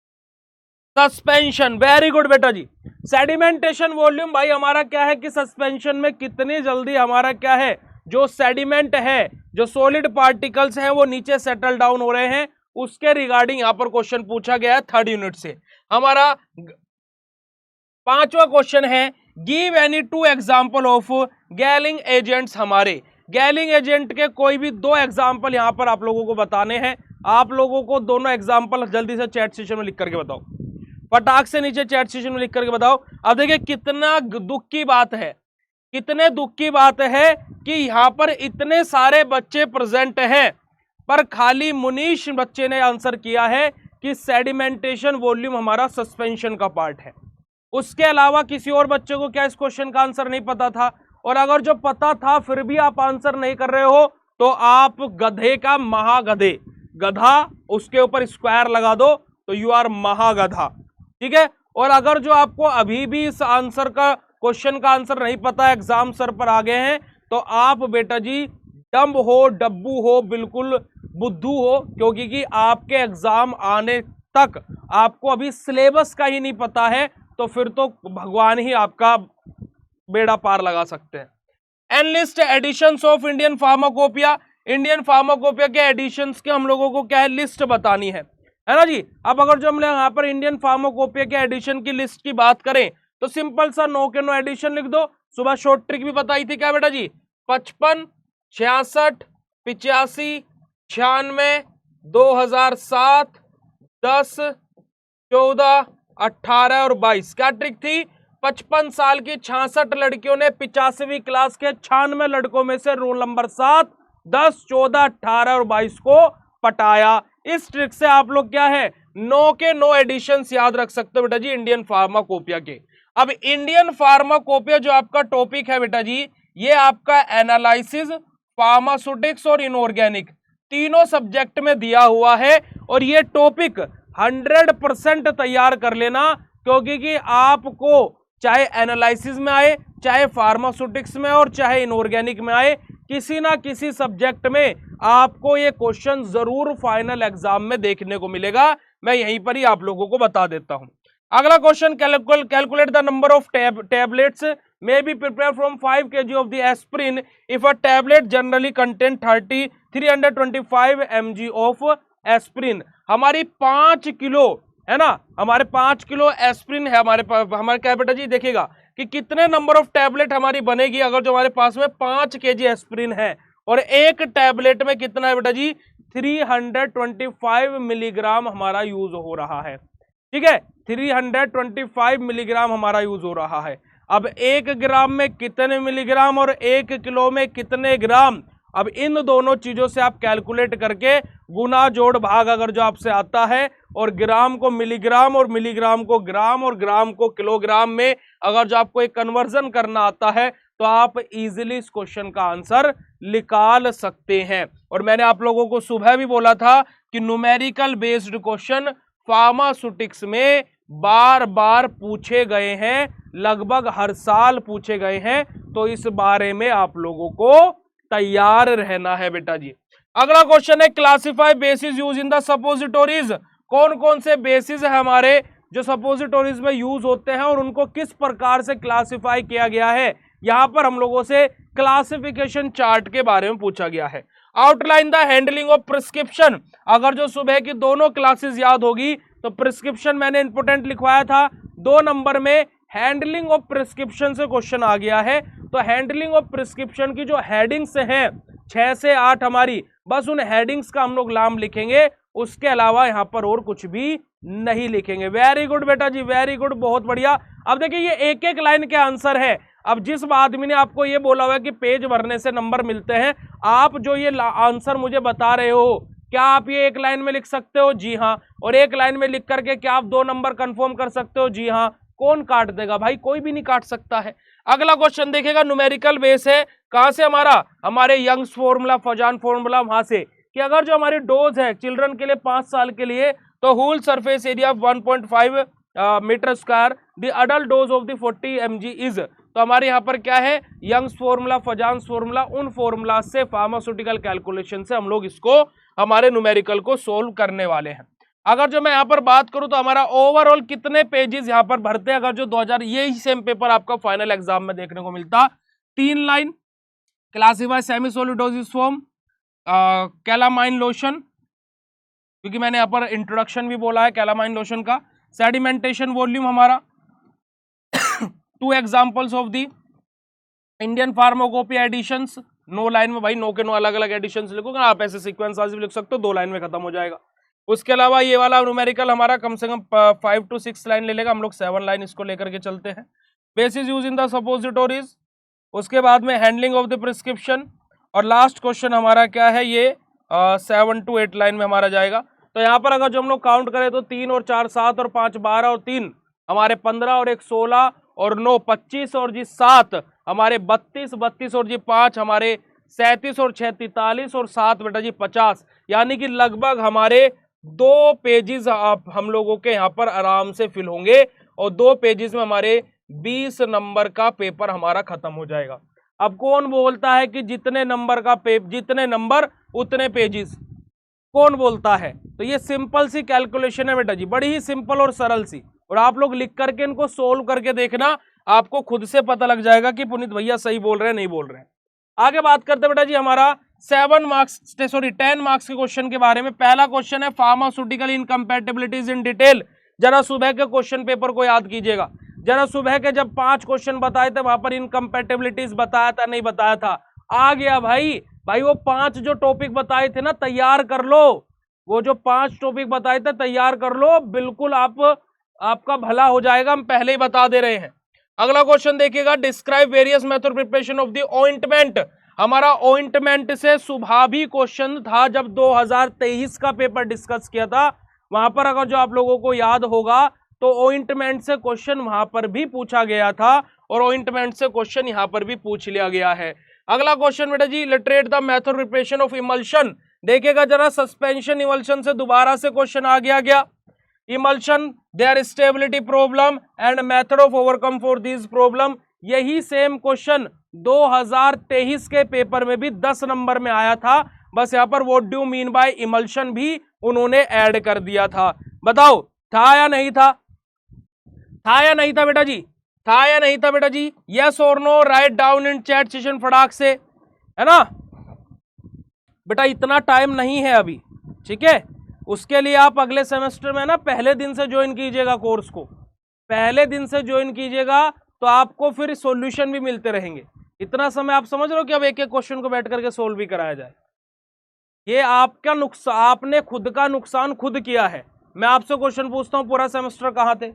सस्पेंशन, वेरी गुड बेटा जी। सेडिमेंटेशन वॉल्यूम भाई हमारा क्या है कि सस्पेंशन में कितनी जल्दी हमारा क्या है जो सेडिमेंट है, जो सॉलिड पार्टिकल्स हैं वो नीचे सेटल डाउन हो रहे हैं, उसके रिगार्डिंग यहां पर क्वेश्चन पूछा गया है 3rd यूनिट से। हमारा 5वां क्वेश्चन है, give any 2 example of gelling agents. हमारे गैलिंग एजेंट के कोई भी 2 एग्जांपल यहां पर आप लोगों को बताने हैं। आप लोगों को दोनों एग्जांपल जल्दी से चैट सेशन में लिख करके बताओ, फटाक से नीचे चैट सेशन में लिख करके बताओ। अब देखिए कितना दुख की बात है, कितने दुख की बात है कि यहां पर इतने सारे बच्चे प्रेजेंट हैं, पर खाली मुनीश बच्चे ने आंसर किया है कि सेडिमेंटेशन वॉल्यूम हमारा सस्पेंशन का पार्ट है। उसके अलावा किसी और बच्चे को क्या इस क्वेश्चन का आंसर नहीं पता था? और अगर जो पता था फिर भी आप आंसर नहीं कर रहे हो तो आप गधे का महागधे, गधा उसके ऊपर स्क्वायर लगा दो तो यू आर महागधा, ठीक है। और अगर जो आपको अभी भी इस आंसर का क्वेश्चन का आंसर नहीं पता, एग्जाम सर पर आ गए हैं, तो आप बेटा जी डम्ब हो, डब्बू हो, बिल्कुल बुद्धू हो, क्योंकि कि आपके एग्जाम आने तक आपको अभी सिलेबस का ही नहीं पता है, तो फिर तो भगवान ही आपका बेड़ा पार लगा सकते हैं। Enlist editions of Indian pharmacopoeia. Indian pharmacopoeia के एडिशंस के हम लोगों को क्या है लिस्ट बतानी है ना जी। अब अगर जो हम यहाँ पर इंडियन फार्माकोपिया के एडिशन की लिस्ट की बात करें तो सिंपल सा 9 के 9 एडिशन लिख दो। सुबह शॉर्ट ट्रिक भी बताई थी क्या बेटा जी, 55, 66, 85, 96, 2007, 10, 14, 18 और 22। क्या ट्रिक थी? 55 साल की 66 लड़कियों ने 85वीं क्लास के 96 लड़कों में से रोल नंबर 7, 10, 14, 18 और 22 को पटाया। इस ट्रिक से आप लोग क्या है 9 के 9 एडिशंस याद रख सकते हो बेटा जी इंडियन फार्माकोपिया के। अब इंडियन फार्माकोपिया जो आपका टॉपिक है बेटा जी, ये आपका एनालिसिस, फार्मास्यूटिक्स और इनऑर्गेनिक तीनों सब्जेक्ट में दिया हुआ है। और ये टॉपिक 100% तैयार कर लेना, क्योंकि कि आपको चाहे एनालिसिस में आए, चाहे फार्मास्यूटिक्स में और चाहे इनऑर्गेनिक में आए, किसी ना किसी सब्जेक्ट में आपको ये क्वेश्चन जरूर फाइनल एग्जाम में देखने को मिलेगा। मैं यहीं पर ही आप लोगों को बता देता हूं। अगला question, calculate the number of tablets may be prepared from 5 kg of the aspirin if a tablet generally contain 325 mg of aspirin। हमारी 5 किलो है ना, हमारे 5 किलो एस्प्रिन है हमारे क्या है बेटा जी, देखिएगा कि कितने नंबर ऑफ टैबलेट हमारी बनेगी अगर जो हमारे पास में 5 kg एस्प्रिन है, और एक टैबलेट में कितना है बेटा जी, 325 मिलीग्राम हमारा यूज हो रहा है। ठीक है, 325 मिलीग्राम हमारा यूज हो रहा है। अब 1 ग्राम में कितने मिलीग्राम और 1 किलो में कितने ग्राम, अब इन दोनों चीजों से आप कैलकुलेट करके गुना जोड़ भाग अगर जो आपसे आता है, और ग्राम को मिलीग्राम और मिलीग्राम को ग्राम और ग्राम को किलोग्राम में अगर जो आपको एक कन्वर्जन करना आता है तो आप इजीली इस क्वेश्चन का आंसर निकाल सकते हैं। और मैंने आप लोगों को सुबह भी बोला था कि न्यूमेरिकल बेस्ड क्वेश्चन फार्मास्यूटिक्स में बार बार पूछे गए हैं, लगभग हर साल पूछे गए हैं, तो इस बारे में आप लोगों को तैयार रहना है बेटा जी। अगला क्वेश्चन है classify bases used in the suppositories. कौन कौन से बेसिस है हमारे जो सपोजिटोरीज में यूज होते हैं और उनको किस प्रकार से क्लासिफाई किया गया है, यहां पर हम लोगों से क्लासिफिकेशन चार्ट के बारे में पूछा गया है। Outline the handling of prescription, अगर जो सुबह की दोनों क्लासेस याद होगी तो प्रिस्क्रिप्शन मैंने इंपोर्टेंट लिखवाया था, 2 नंबर में हैंडलिंग ऑफ प्रिस्क्रिप्शन से क्वेश्चन आ गया है। तो हैंडलिंग ऑफ प्रिस्क्रिप्शन की जो हेडिंग्स हैं 6 से 8 हमारी, बस उन हेडिंग्स का हम लोग नाम लिखेंगे, उसके अलावा यहां पर और कुछ भी नहीं लिखेंगे। वेरी गुड बेटा जी, वेरी गुड, बहुत बढ़िया। अब देखिए ये एक एक लाइन के आंसर है। अब जिस आदमी ने आपको ये बोला हुआ है कि पेज भरने से नंबर मिलते हैं, आप जो ये आंसर मुझे बता रहे हो, क्या आप ये एक लाइन में लिख सकते हो? जी हाँ। और एक लाइन में लिख करके क्या आप 2 नंबर कंफर्म कर सकते हो? जी हाँ। कौन काट देगा भाई? कोई भी नहीं काट सकता है। अगला क्वेश्चन देखिएगा, न्यूमेरिकल बेस है, कहां से हमारा, हमारे यंग्स फॉर्मूला, फजान फॉर्मूला, वहां से कि अगर जो हमारी डोज है चिल्ड्रन के लिए 5 साल के लिए, तो whole surface area 1.5 meter square, the adult dose of the 40 mg is. तो हमारे यहाँ पर क्या है, यंग्स फॉर्मूला, फजान्स फॉर्मूला, उन फॉर्मूला से फार्मास्यूटिकल कैलकुलेशन से हम लोग इसको हमारे न्यूमेरिकल को सोल्व करने वाले हैं। अगर जो मैं यहाँ पर बात करूं तो हमारा ओवरऑल कितने पेजेस यहाँ पर भरते हैं, अगर जो 2000 यही सेम पेपर आपका फाइनल एग्जाम में देखने को मिलता, 3 line, classify semi solid dosage form, calamine lotion, क्योंकि मैंने यहाँ पर इंट्रोडक्शन भी बोला है कैलामाइन लोशन का, सेडिमेंटेशन वॉल्यूम हमारा 2 examples of the Indian pharmacopoeia editions, 9 line में भाई, 9 के 9 अलग अलग एडिशंस लिखोगे आप, ऐसे सीक्वेंस आज भी लिख सकते हो, 2 लाइन में खत्म हो जाएगा। उसके अलावा ये वाला न्यूमेरिकल हमारा कम से कम 5 to 6 लाइन ले लेगा, हम लोग 7 लाइन इसको लेकर के चलते हैं। बेसिस यूज इन द सपोजिटोरीज, उसके बाद में हैंडलिंग ऑफ द प्रिस्क्रिप्शन, और लास्ट क्वेश्चन हमारा क्या है, ये 7 to 8 लाइन में हमारा जाएगा। तो यहाँ पर अगर जो हम लोग काउंट करें तो 3 और 4 7 और 5 12 और 3 हमारे 15 और 1 16 और 9 25 और जी 7 हमारे 32 32 और जी 5 हमारे 37 और 6 43 और 7 बेटा जी 50, यानी कि लगभग हमारे 2 पेजेस हम लोगों के यहाँ पर आराम से फिल होंगे, और 2 पेजेस में हमारे 20 नंबर का पेपर हमारा खत्म हो जाएगा। अब कौन बोलता है कि जितने नंबर का जितने नंबर उतने पेजेस, कौन बोलता है? तो ये सिंपल सी कैलकुलेशन है बेटा जी, बड़ी ही सिंपल और सरल सी, और आप लोग लिख करके इनको सोल्व करके देखना, आपको खुद से पता लग जाएगा कि पुनीत भैया सही बोल रहे हैं नहीं बोल रहे हैं। आगे बात करते बेटा जी हमारा 10 मार्क्स के क्वेश्चन के बारे में। पहला क्वेश्चन है फार्मास्यूटिकल इनकम्पैटिबिलिटीज इन डिटेल। जरा सुबह के क्वेश्चन पेपर को याद कीजिएगा, जरा सुबह के जब 5 क्वेश्चन बताए थे वहां पर इनकम्पैटिबिलिटीज बताया था नहीं बताया था? आ गया भाई वो 5 जो टॉपिक बताए थे ना, तैयार कर लो, वो जो 5 टॉपिक बताए थे तैयार कर लो, बिल्कुल आपका भला हो जाएगा, हम पहले ही बता दे रहे हैं। अगला क्वेश्चन देखिएगा, describe various method preparation of the ointment. हमारा ऑइंटमेंट से सुबह भी क्वेश्चन था, जब 2023 का पेपर डिस्कस किया था वहां पर, अगर जो आप लोगों को याद होगा तो ऑइंटमेंट से क्वेश्चन वहां पर भी पूछा गया था, और ऑइंटमेंट से क्वेश्चन यहां पर भी पूछ लिया गया है। अगला क्वेश्चन बेटा जी, elucidate the method preparation of emulsion. देखिएगा जरा, सस्पेंशन इमल्शन से दोबारा से क्वेश्चन आ गया। Emulsion, there stability problem and method of overcome for this problem. यही सेम क्वेश्चन 2023 के पेपर में भी 10 नंबर में आया था, बस यहाँ पर what do mean by emulsion भी उन्होंने ऐड कर दिया था। बताओ था या नहीं था? था या नहीं था बेटा जी? था या नहीं था बेटा जी? यस और no, write down in chat session फटाक से, है ना बेटा? इतना टाइम नहीं है अभी, ठीक है। उसके लिए आप अगले सेमेस्टर में ना पहले दिन से ज्वाइन कीजिएगा कोर्स को, पहले दिन से ज्वाइन कीजिएगा, तो आपको फिर सॉल्यूशन भी मिलते रहेंगे। इतना समय आप समझ रहे हो कि अब एक एक क्वेश्चन को बैठ करके सोल्व भी कराया जाए? ये आपका नुकसान, आपने खुद का नुकसान खुद किया है। मैं आपसे क्वेश्चन पूछता हूं, पूरा सेमेस्टर कहां थे?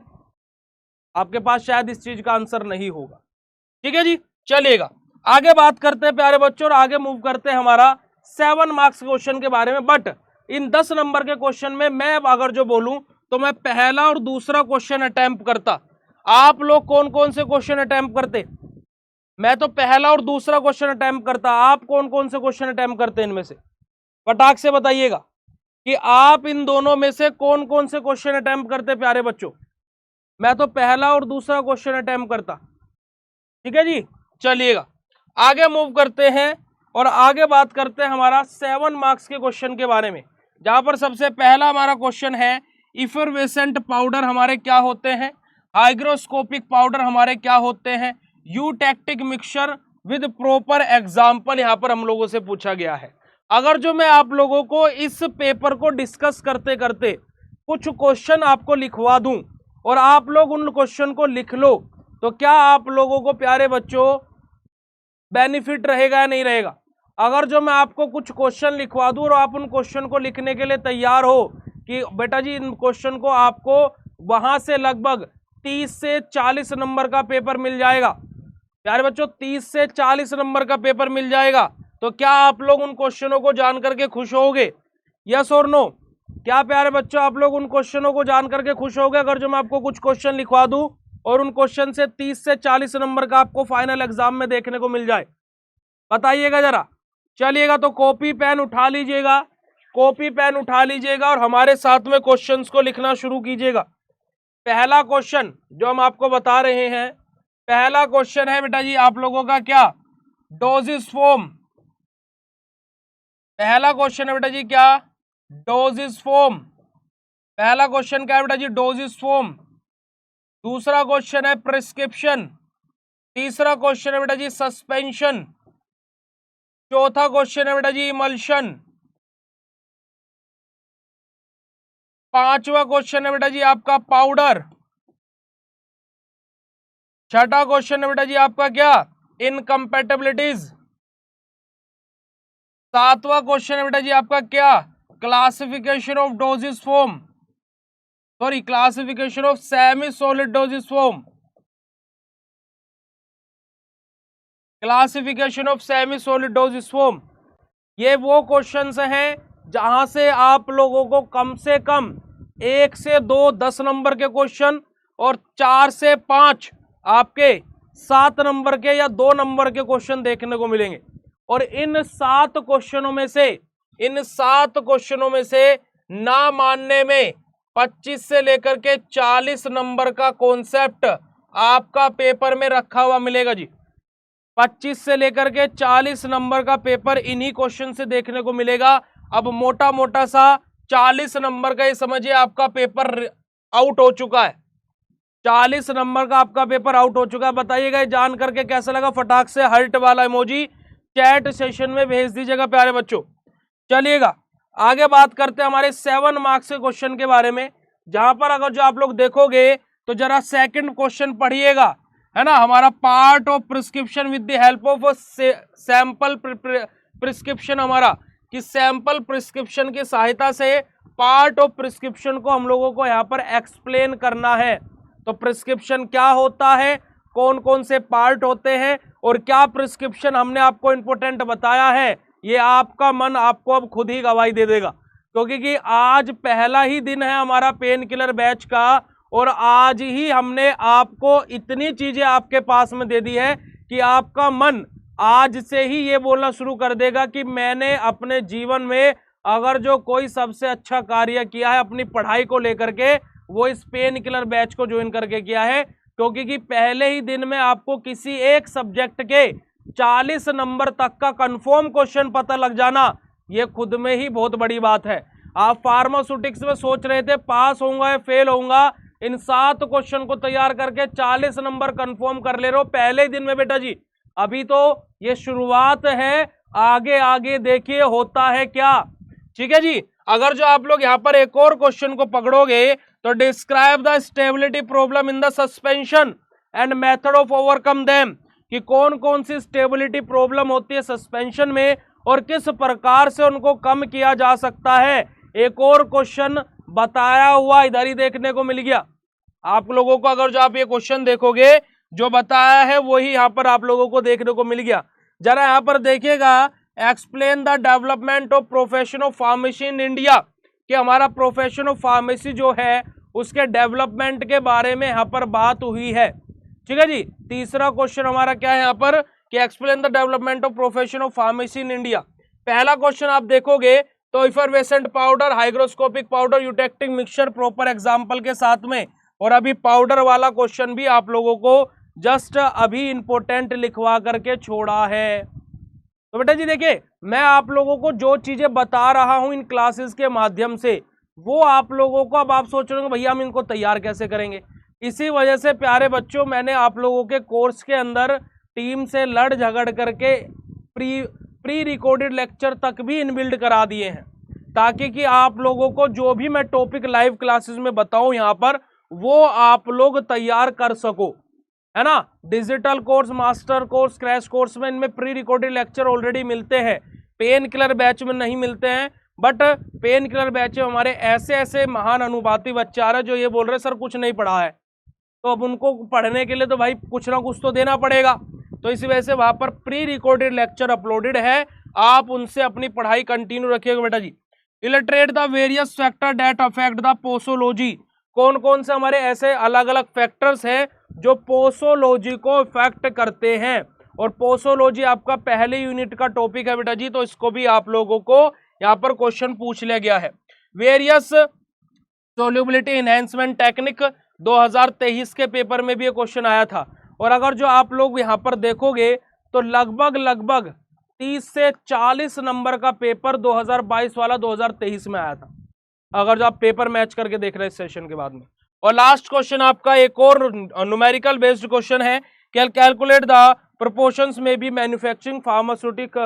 आपके पास शायद इस चीज का आंसर नहीं होगा, ठीक है जी। चलिएगा आगे बात करते हैं प्यारे बच्चों, और आगे मूव करते हैं हमारा 7 मार्क्स क्वेश्चन के बारे में। बट इन 10 नंबर के क्वेश्चन में मैं अगर जो बोलूं तो मैं पहला और दूसरा क्वेश्चन अटेम्प्ट करता। आप लोग कौन कौन से क्वेश्चन अटेम्प्ट करते? मैं तो पहला और दूसरा क्वेश्चन अटेम्प्ट करता। आप कौन कौन से क्वेश्चन अटेम्प्ट करते हैं इनमें से? फटाक से बताइएगा कि आप इन दोनों में से कौन कौन से क्वेश्चन अटेम्प्ट करते प्यारे बच्चों? मैं तो पहला और दूसरा क्वेश्चन अटेम्प्ट करता, ठीक है जी। चलिएगा आगे मूव करते हैं और आगे बात करते हैं हमारा 7 मार्क्स के क्वेश्चन के बारे में, जहां पर सबसे पहला हमारा क्वेश्चन है इफरवेसेंट पाउडर हमारे क्या होते हैं, हाइग्रोस्कोपिक पाउडर हमारे क्या होते हैं, यूटैक्टिक मिक्सचर विद प्रॉपर एग्जाम्पल यहां पर हम लोगों से पूछा गया है। अगर जो मैं आप लोगों को इस पेपर को डिस्कस करते करते कुछ क्वेश्चन आपको लिखवा दूं और आप लोग उन क्वेश्चन को लिख लो, तो क्या आप लोगों को प्यारे बच्चों बेनिफिट रहेगा या नहीं रहेगा? अगर जो मैं आपको कुछ क्वेश्चन लिखवा दूं और आप उन क्वेश्चन को लिखने के लिए तैयार हो कि बेटा जी इन क्वेश्चन को आपको वहां से लगभग 30 से 40 नंबर का पेपर मिल जाएगा, प्यारे बच्चों 30 से 40 नंबर का पेपर मिल जाएगा, तो क्या आप लोग उन क्वेश्चनों को जान करके खुश होगे? यस और नो? क्या प्यारे बच्चों आप लोग उन क्वेश्चनों को जान करके खुश होगे अगर जो मैं आपको कुछ क्वेश्चन लिखवा दूं और उन क्वेश्चन से 30 से 40 नंबर का आपको फाइनल एग्जाम में देखने को मिल जाए? बताइएगा जरा। चलिएगा तो कॉपी पेन उठा लीजिएगा, कॉपी पेन उठा लीजिएगा और हमारे साथ में क्वेश्चंस को लिखना शुरू कीजिएगा। पहला क्वेश्चन जो हम आपको बता रहे हैं, पहला क्वेश्चन है बेटा जी आप लोगों का क्या? Doses form. पहला क्वेश्चन है बेटा जी क्या? Doses form. पहला क्वेश्चन क्या है बेटा जी? Doses form. दूसरा क्वेश्चन है प्रिस्क्रिप्शन। तीसरा क्वेश्चन है बेटा जी सस्पेंशन। चौथा क्वेश्चन है बेटा जी इमल्शन। पांचवा क्वेश्चन है बेटा जी आपका पाउडर। छठा क्वेश्चन है बेटा जी आपका क्या? इनकम्पैटिबिलिटीज। सातवां क्वेश्चन है बेटा जी आपका क्या? Classification of dosage form, sorry classification of semi solid dosage form, classification of semi solid dosage form. ये वो क्वेश्चंस हैं जहां से आप लोगों को कम से कम 1 से 2 10 नंबर के क्वेश्चन और 4 से 5 आपके 7 नंबर के या 2 नंबर के क्वेश्चन देखने को मिलेंगे। और इन 7 क्वेश्चनों में से ना मानने में 25 से लेकर के 40 नंबर का कॉन्सेप्ट आपका पेपर में रखा हुआ मिलेगा जी। 25 से लेकर के 40 नंबर का पेपर इन्हीं क्वेश्चन से देखने को मिलेगा। अब मोटा मोटा सा 40 नंबर का ये समझिए आपका पेपर आउट हो चुका है, 40 नंबर का आपका पेपर आउट हो चुका है। बताइएगा जान करके कैसा लगा? फटाक से हर्ट वाला इमोजी चैट सेशन में भेज दीजिएगा प्यारे बच्चों। चलिएगा आगे बात करते हैं हमारे 7 मार्क्स के क्वेश्चन के बारे में, जहां पर अगर जो आप लोग देखोगे तो जरा सेकंड क्वेश्चन पढ़िएगा, है ना। हमारा part of prescription with the help of sample prescription, हमारा कि सैंपल प्रिस्क्रिप्शन की सहायता से पार्ट ऑफ प्रिस्क्रिप्शन को हम लोगों को यहाँ पर एक्सप्लेन करना है। तो प्रिस्क्रिप्शन क्या होता है, कौन कौन से पार्ट होते हैं और क्या प्रिस्क्रिप्शन हमने आपको इंपॉर्टेंट बताया है, ये आपका मन आपको अब खुद ही गवाही दे देगा। क्योंकि कि आज पहला ही दिन है हमारा पेन किलर बैच का और आज ही हमने आपको इतनी चीजें आपके पास में दे दी है कि आपका मन आज से ही ये बोलना शुरू कर देगा कि मैंने अपने जीवन में अगर जो कोई सबसे अच्छा कार्य किया है अपनी पढ़ाई को लेकर के, वो इस पेन किलर बैच को ज्वाइन करके किया है। क्योंकि कि पहले ही दिन में आपको किसी एक सब्जेक्ट के 40 नंबर तक का कंफर्म क्वेश्चन पता लग जाना, ये खुद में ही बहुत बड़ी बात है। आप फार्मास्यूटिक्स में सोच रहे थे पास होऊंगा या फेल होऊंगा, इन 7 क्वेश्चन को तैयार करके 40 नंबर कंफर्म कर ले रहे हो पहले ही दिन में बेटा जी। अभी तो ये शुरुआत है, आगे आगे देखिए होता है क्या। ठीक है जी। अगर जो आप लोग यहाँ पर एक और क्वेश्चन को पकड़ोगे तो describe the stability problem in the suspension and method of overcome them, कि कौन कौन सी स्टेबिलिटी प्रॉब्लम होती है सस्पेंशन में और किस प्रकार से उनको कम किया जा सकता है। एक और क्वेश्चन बताया हुआ इधर ही देखने को मिल गया आप लोगों को। अगर जो आप ये क्वेश्चन देखोगे जो बताया है वही यहाँ पर आप लोगों को देखने को मिल गया। जरा यहाँ पर देखिएगा, explain the development of profession of pharmacy in India, कि हमारा प्रोफेशन ऑफ फार्मेसी जो है उसके डेवलपमेंट के बारे में यहाँ पर बात हुई है। ठीक है जी। तीसरा क्वेश्चन हमारा क्या है यहाँ पर, कि explain the development of profession of pharmacy in India. पहला क्वेश्चन आप देखोगे तो effervescent powder, hygroscopic powder, eutectic mixture proper example के साथ में, और अभी पाउडर वाला क्वेश्चन भी आप लोगों को जस्ट अभी इंपोर्टेंट लिखवा करके छोड़ा है। तो बेटा जी देखिए, मैं आप लोगों को जो चीजें बता रहा हूं इन क्लासेस के माध्यम से वो आप लोगों को, अब आप सोच रहे हो भैया हम इनको तैयार कैसे करेंगे। इसी वजह से प्यारे बच्चों मैंने आप लोगों के कोर्स के अंदर टीम से लड़ झगड़ करके प्री रिकॉर्डेड लेक्चर तक भी इनबिल्ड करा दिए हैं, ताकि कि आप लोगों को जो भी मैं टॉपिक लाइव क्लासेस में बताऊं यहाँ पर वो आप लोग तैयार कर सको, है ना। Digital course, master course, crash course में इनमें प्री रिकॉर्डेड लेक्चर ऑलरेडी मिलते हैं, पेन किलर बैच में नहीं मिलते हैं। बट पेन किलर बैच में हमारे ऐसे ऐसे महान अनुभवी बच्चे आ रहे हैं जो ये बोल रहे हैं सर कुछ नहीं पढ़ा है, तो अब उनको पढ़ने के लिए तो भाई कुछ ना कुछ तो देना पड़ेगा। तो इसी वजह से वहां पर प्री रिकॉर्डेड लेक्चर अपलोडेड है, आप उनसे अपनी पढ़ाई कंटिन्यू रखिएगा बेटा जी। Illustrate the various factor that affect the posology, कौन कौन से हमारे ऐसे अलग अलग फैक्टर्स हैं जो पोसोलॉजी को इफेक्ट करते हैं। और पोसोलॉजी आपका पहले यूनिट का टॉपिक है बेटा जी, तो इसको भी आप लोगों को यहाँ पर क्वेश्चन पूछ लिया गया है। वेरियस सोल्यूबिलिटी एनहांसमेंट टेक्निक 2023 के पेपर में भी ये क्वेश्चन आया था। और अगर जो आप लोग यहाँ पर देखोगे तो लगभग 30 से 40 नंबर का पेपर 2022 वाला 2023 में आया था, अगर जो आप पेपर मैच करके देख रहे हैं सेशन के बाद में। और लास्ट क्वेश्चन आपका एक और न्यूमेरिकल बेस्ड क्वेश्चन है, कैलकुलेट द प्रोपोर्शंस में B manufacturing pharmaceutic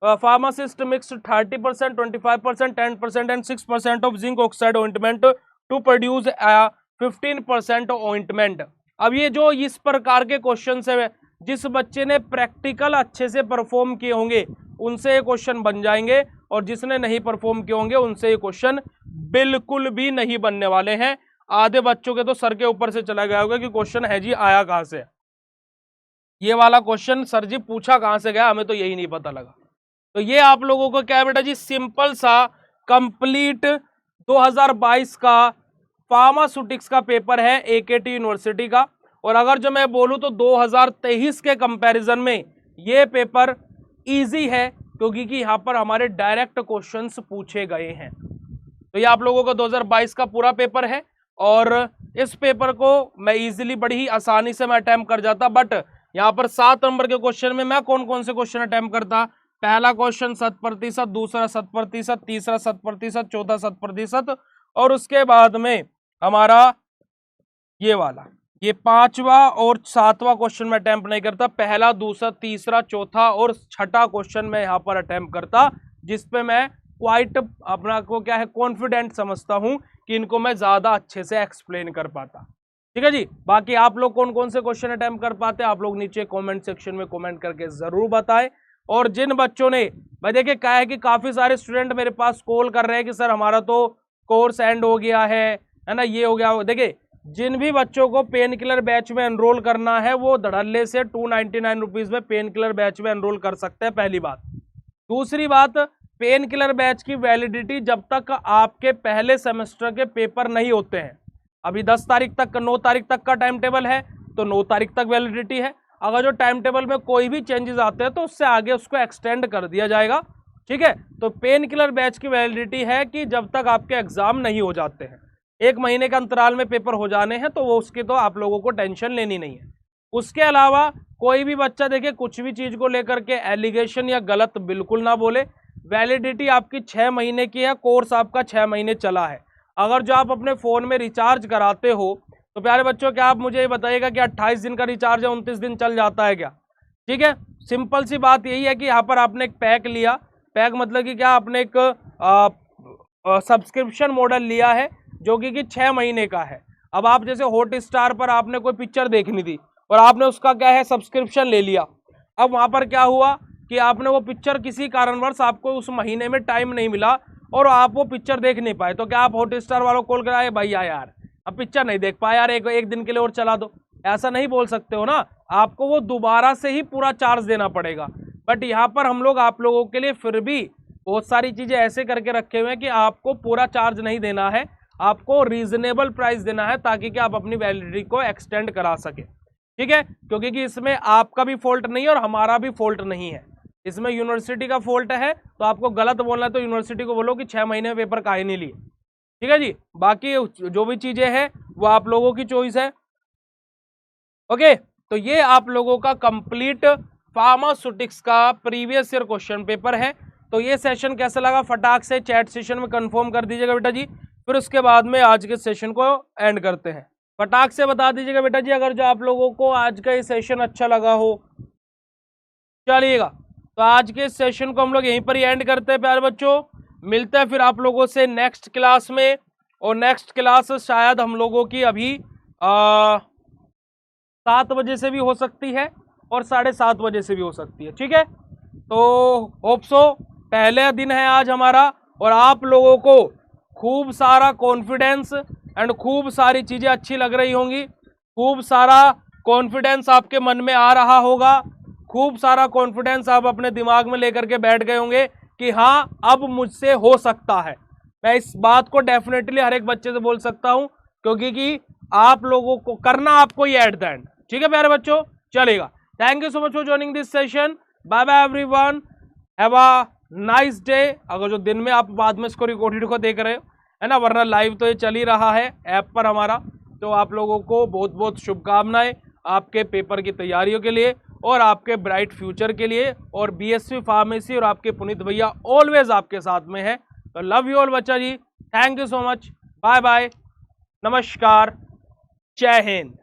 pharmacist mix 30%, 25%, 10% and 6% of zinc oxide ointment to produce 15% ointment. अब ये जो इस प्रकार के क्वेश्चन है, जिस बच्चे ने प्रैक्टिकल अच्छे से परफॉर्म किए होंगे उनसे ये क्वेश्चन बन जाएंगे, और जिसने नहीं परफॉर्म किए होंगे उनसे ये क्वेश्चन बिल्कुल भी नहीं बनने वाले हैं। आधे बच्चों के तो सर के ऊपर से चला गया होगा कि क्वेश्चन है जी आया कहां से, ये वाला क्वेश्चन सर जी पूछा कहां से गया, हमें तो यही नहीं पता लगा। तो ये आप लोगों को क्या है बेटा जी, सिंपल सा कंप्लीट 2022 का फार्मास्यूटिक्स का पेपर है एकेटी यूनिवर्सिटी का। और अगर जो मैं बोलूं तो 2023 के कंपैरिजन में ये पेपर इजी है, क्योंकि कि यहाँ पर हमारे डायरेक्ट क्वेश्चंस पूछे गए हैं। तो ये आप लोगों का 2022 का पूरा पेपर है, और इस पेपर को मैं इजीली बड़ी ही आसानी से मैं अटेम्प्ट कर जाता। बट यहाँ पर 7 नंबर के क्वेश्चन में मैं कौन कौन से क्वेश्चन अटेम्प्ट करता, पहला क्वेश्चन 7%, दूसरा 7%, तीसरा 7%, चौथा 7%, और उसके बाद में हमारा ये वाला, ये 5वां और 7वां क्वेश्चन में अटेम्प्ट नहीं करता। पहला, दूसरा, तीसरा, चौथा और 6ठा क्वेश्चन में यहाँ पर अटेम्प्ट करता, जिसपे मैं क्वाइट अपना को क्या है कॉन्फिडेंट समझता हूँ कि इनको मैं ज्यादा अच्छे से एक्सप्लेन कर पाता। ठीक है जी। बाकी आप लोग कौन कौन से क्वेश्चन अटेम्प्ट कर पाते हैं आप लोग नीचे कमेंट सेक्शन में कमेंट करके जरूर बताएं। और जिन बच्चों ने, भाई देखिए क्या है कि काफी सारे स्टूडेंट मेरे पास कॉल कर रहे हैं कि सर हमारा तो कोर्स एंड हो गया है ना, ये हो गया। देखिए जिन भी बच्चों को पेन किलर बैच में एनरोल करना है वो धड़ल्ले से 299 रुपीज में पेन किलर बैच में एनरोल कर सकते हैं, पहली बात। दूसरी बात, पेन किलर बैच की वैलिडिटी जब तक आपके पहले सेमेस्टर के पेपर नहीं होते हैं, अभी 10 तारीख तक 9 तारीख तक का टाइम टेबल है तो 9 तारीख तक वैलिडिटी है। अगर जो टाइम टेबल में कोई भी चेंजेस आते हैं तो उससे आगे उसको एक्सटेंड कर दिया जाएगा। ठीक है। तो पेन किलर बैच की वैलिडिटी है कि जब तक आपके एग्जाम नहीं हो जाते हैं, 1 महीने का अंतराल में पेपर हो जाने हैं तो वो उसकी तो आप लोगों को टेंशन लेनी नहीं है। उसके अलावा कोई भी बच्चा देखिए कुछ भी चीज को लेकर के एलिगेशन या गलत बिल्कुल ना बोले। वैलिडिटी आपकी 6 महीने की है, कोर्स आपका 6 महीने चला है। अगर जो आप अपने फ़ोन में रिचार्ज कराते हो तो प्यारे बच्चों क्या आप मुझे ये बताइएगा कि 28 दिन का रिचार्ज है, 29 दिन चल जाता है क्या? ठीक है, सिंपल सी बात यही है कि यहाँ पर आपने एक पैक लिया, पैक मतलब कि क्या, आपने एक सब्सक्रिप्शन मॉडल लिया है जो कि 6 महीने का है। अब आप जैसे हॉटस्टार पर आपने कोई पिक्चर देखनी थी और आपने उसका क्या है सब्सक्रिप्शन ले लिया। अब वहां पर क्या हुआ कि आपने वो पिक्चर किसी कारणवश आपको उस महीने में टाइम नहीं मिला और आप वो पिक्चर देख नहीं पाए, तो क्या आप हॉटस्टार वालों को कॉल कराए, भैया यार अब पिक्चर नहीं देख पाया यार, एक दिन के लिए और चला दो? ऐसा नहीं बोल सकते हो ना, आपको वो दोबारा से ही पूरा चार्ज देना पड़ेगा। बट यहाँ पर हम लोग आप लोगों के लिए फिर भी बहुत सारी चीजें ऐसे करके रखे हुए हैं कि आपको पूरा चार्ज नहीं देना है, आपको रीजनेबल प्राइस देना है ताकि कि आप अपनी वैलिडिटी को एक्सटेंड करा सके। ठीक है, क्योंकि कि इसमें आपका भी फॉल्ट नहीं है और हमारा भी फॉल्ट नहीं है, इसमें यूनिवर्सिटी का फॉल्ट है। तो आपको गलत बोलना है तो यूनिवर्सिटी को बोलो कि 6 महीने में पेपर काहे नहीं लिए। ठीक है जी, बाकी जो भी चीजें हैं वो आप लोगों की चॉइस है। ओके, तो ये आप लोगों का कंप्लीट फार्मास्यूटिक्स का प्रीवियस ईयर क्वेश्चन पेपर है। तो ये सेशन कैसा लगा फटाक से चैट सेशन में कंफर्म कर दीजिएगा बेटा जी, फिर उसके बाद में आज के सेशन को एंड करते हैं। फटाक से बता दीजिएगा बेटा जी अगर जो आप लोगों को आज का ये सेशन अच्छा लगा हो। चलिएगा, तो आज के सेशन को हम लोग यहीं पर ही एंड करते हैं प्यारे बच्चों। मिलते हैं फिर आप लोगों से नेक्स्ट क्लास में, और नेक्स्ट क्लास शायद हम लोगों की अभी 7 बजे से भी हो सकती है और 7:30 बजे से भी हो सकती है। ठीक है, तो होप सो पहले दिन है आज हमारा और आप लोगों को खूब सारा कॉन्फिडेंस एंड खूब सारी चीजें अच्छी लग रही होंगी, खूब सारा कॉन्फिडेंस आपके मन में आ रहा होगा, खूब सारा कॉन्फिडेंस आप अपने दिमाग में लेकर के बैठ गए होंगे कि हाँ अब मुझसे हो सकता है। मैं इस बात को डेफिनेटली हर एक बच्चे से बोल सकता हूं क्योंकि कि आप लोगों को करना आपको ही एट द एंड। ठीक है प्यारे बच्चों, चलेगा। Thank you so much for joining this session. Bye bye everyone, have a nice day. अगर जो दिन में आप बाद में इसको रिकॉर्डेड को देख रहे हो है ना, वरना लाइव तो ये चल ही रहा है ऐप पर हमारा। तो आप लोगों को बहुत बहुत शुभकामनाएं आपके पेपर की तैयारियों के लिए और आपके ब्राइट फ्यूचर के लिए। और बीएससी फार्मेसी और आपके पुनीत भैया ऑलवेज आपके साथ में है। तो लव यू ऑल बच्चा जी, thank you so much, bye bye, नमस्कार, जय हिंद।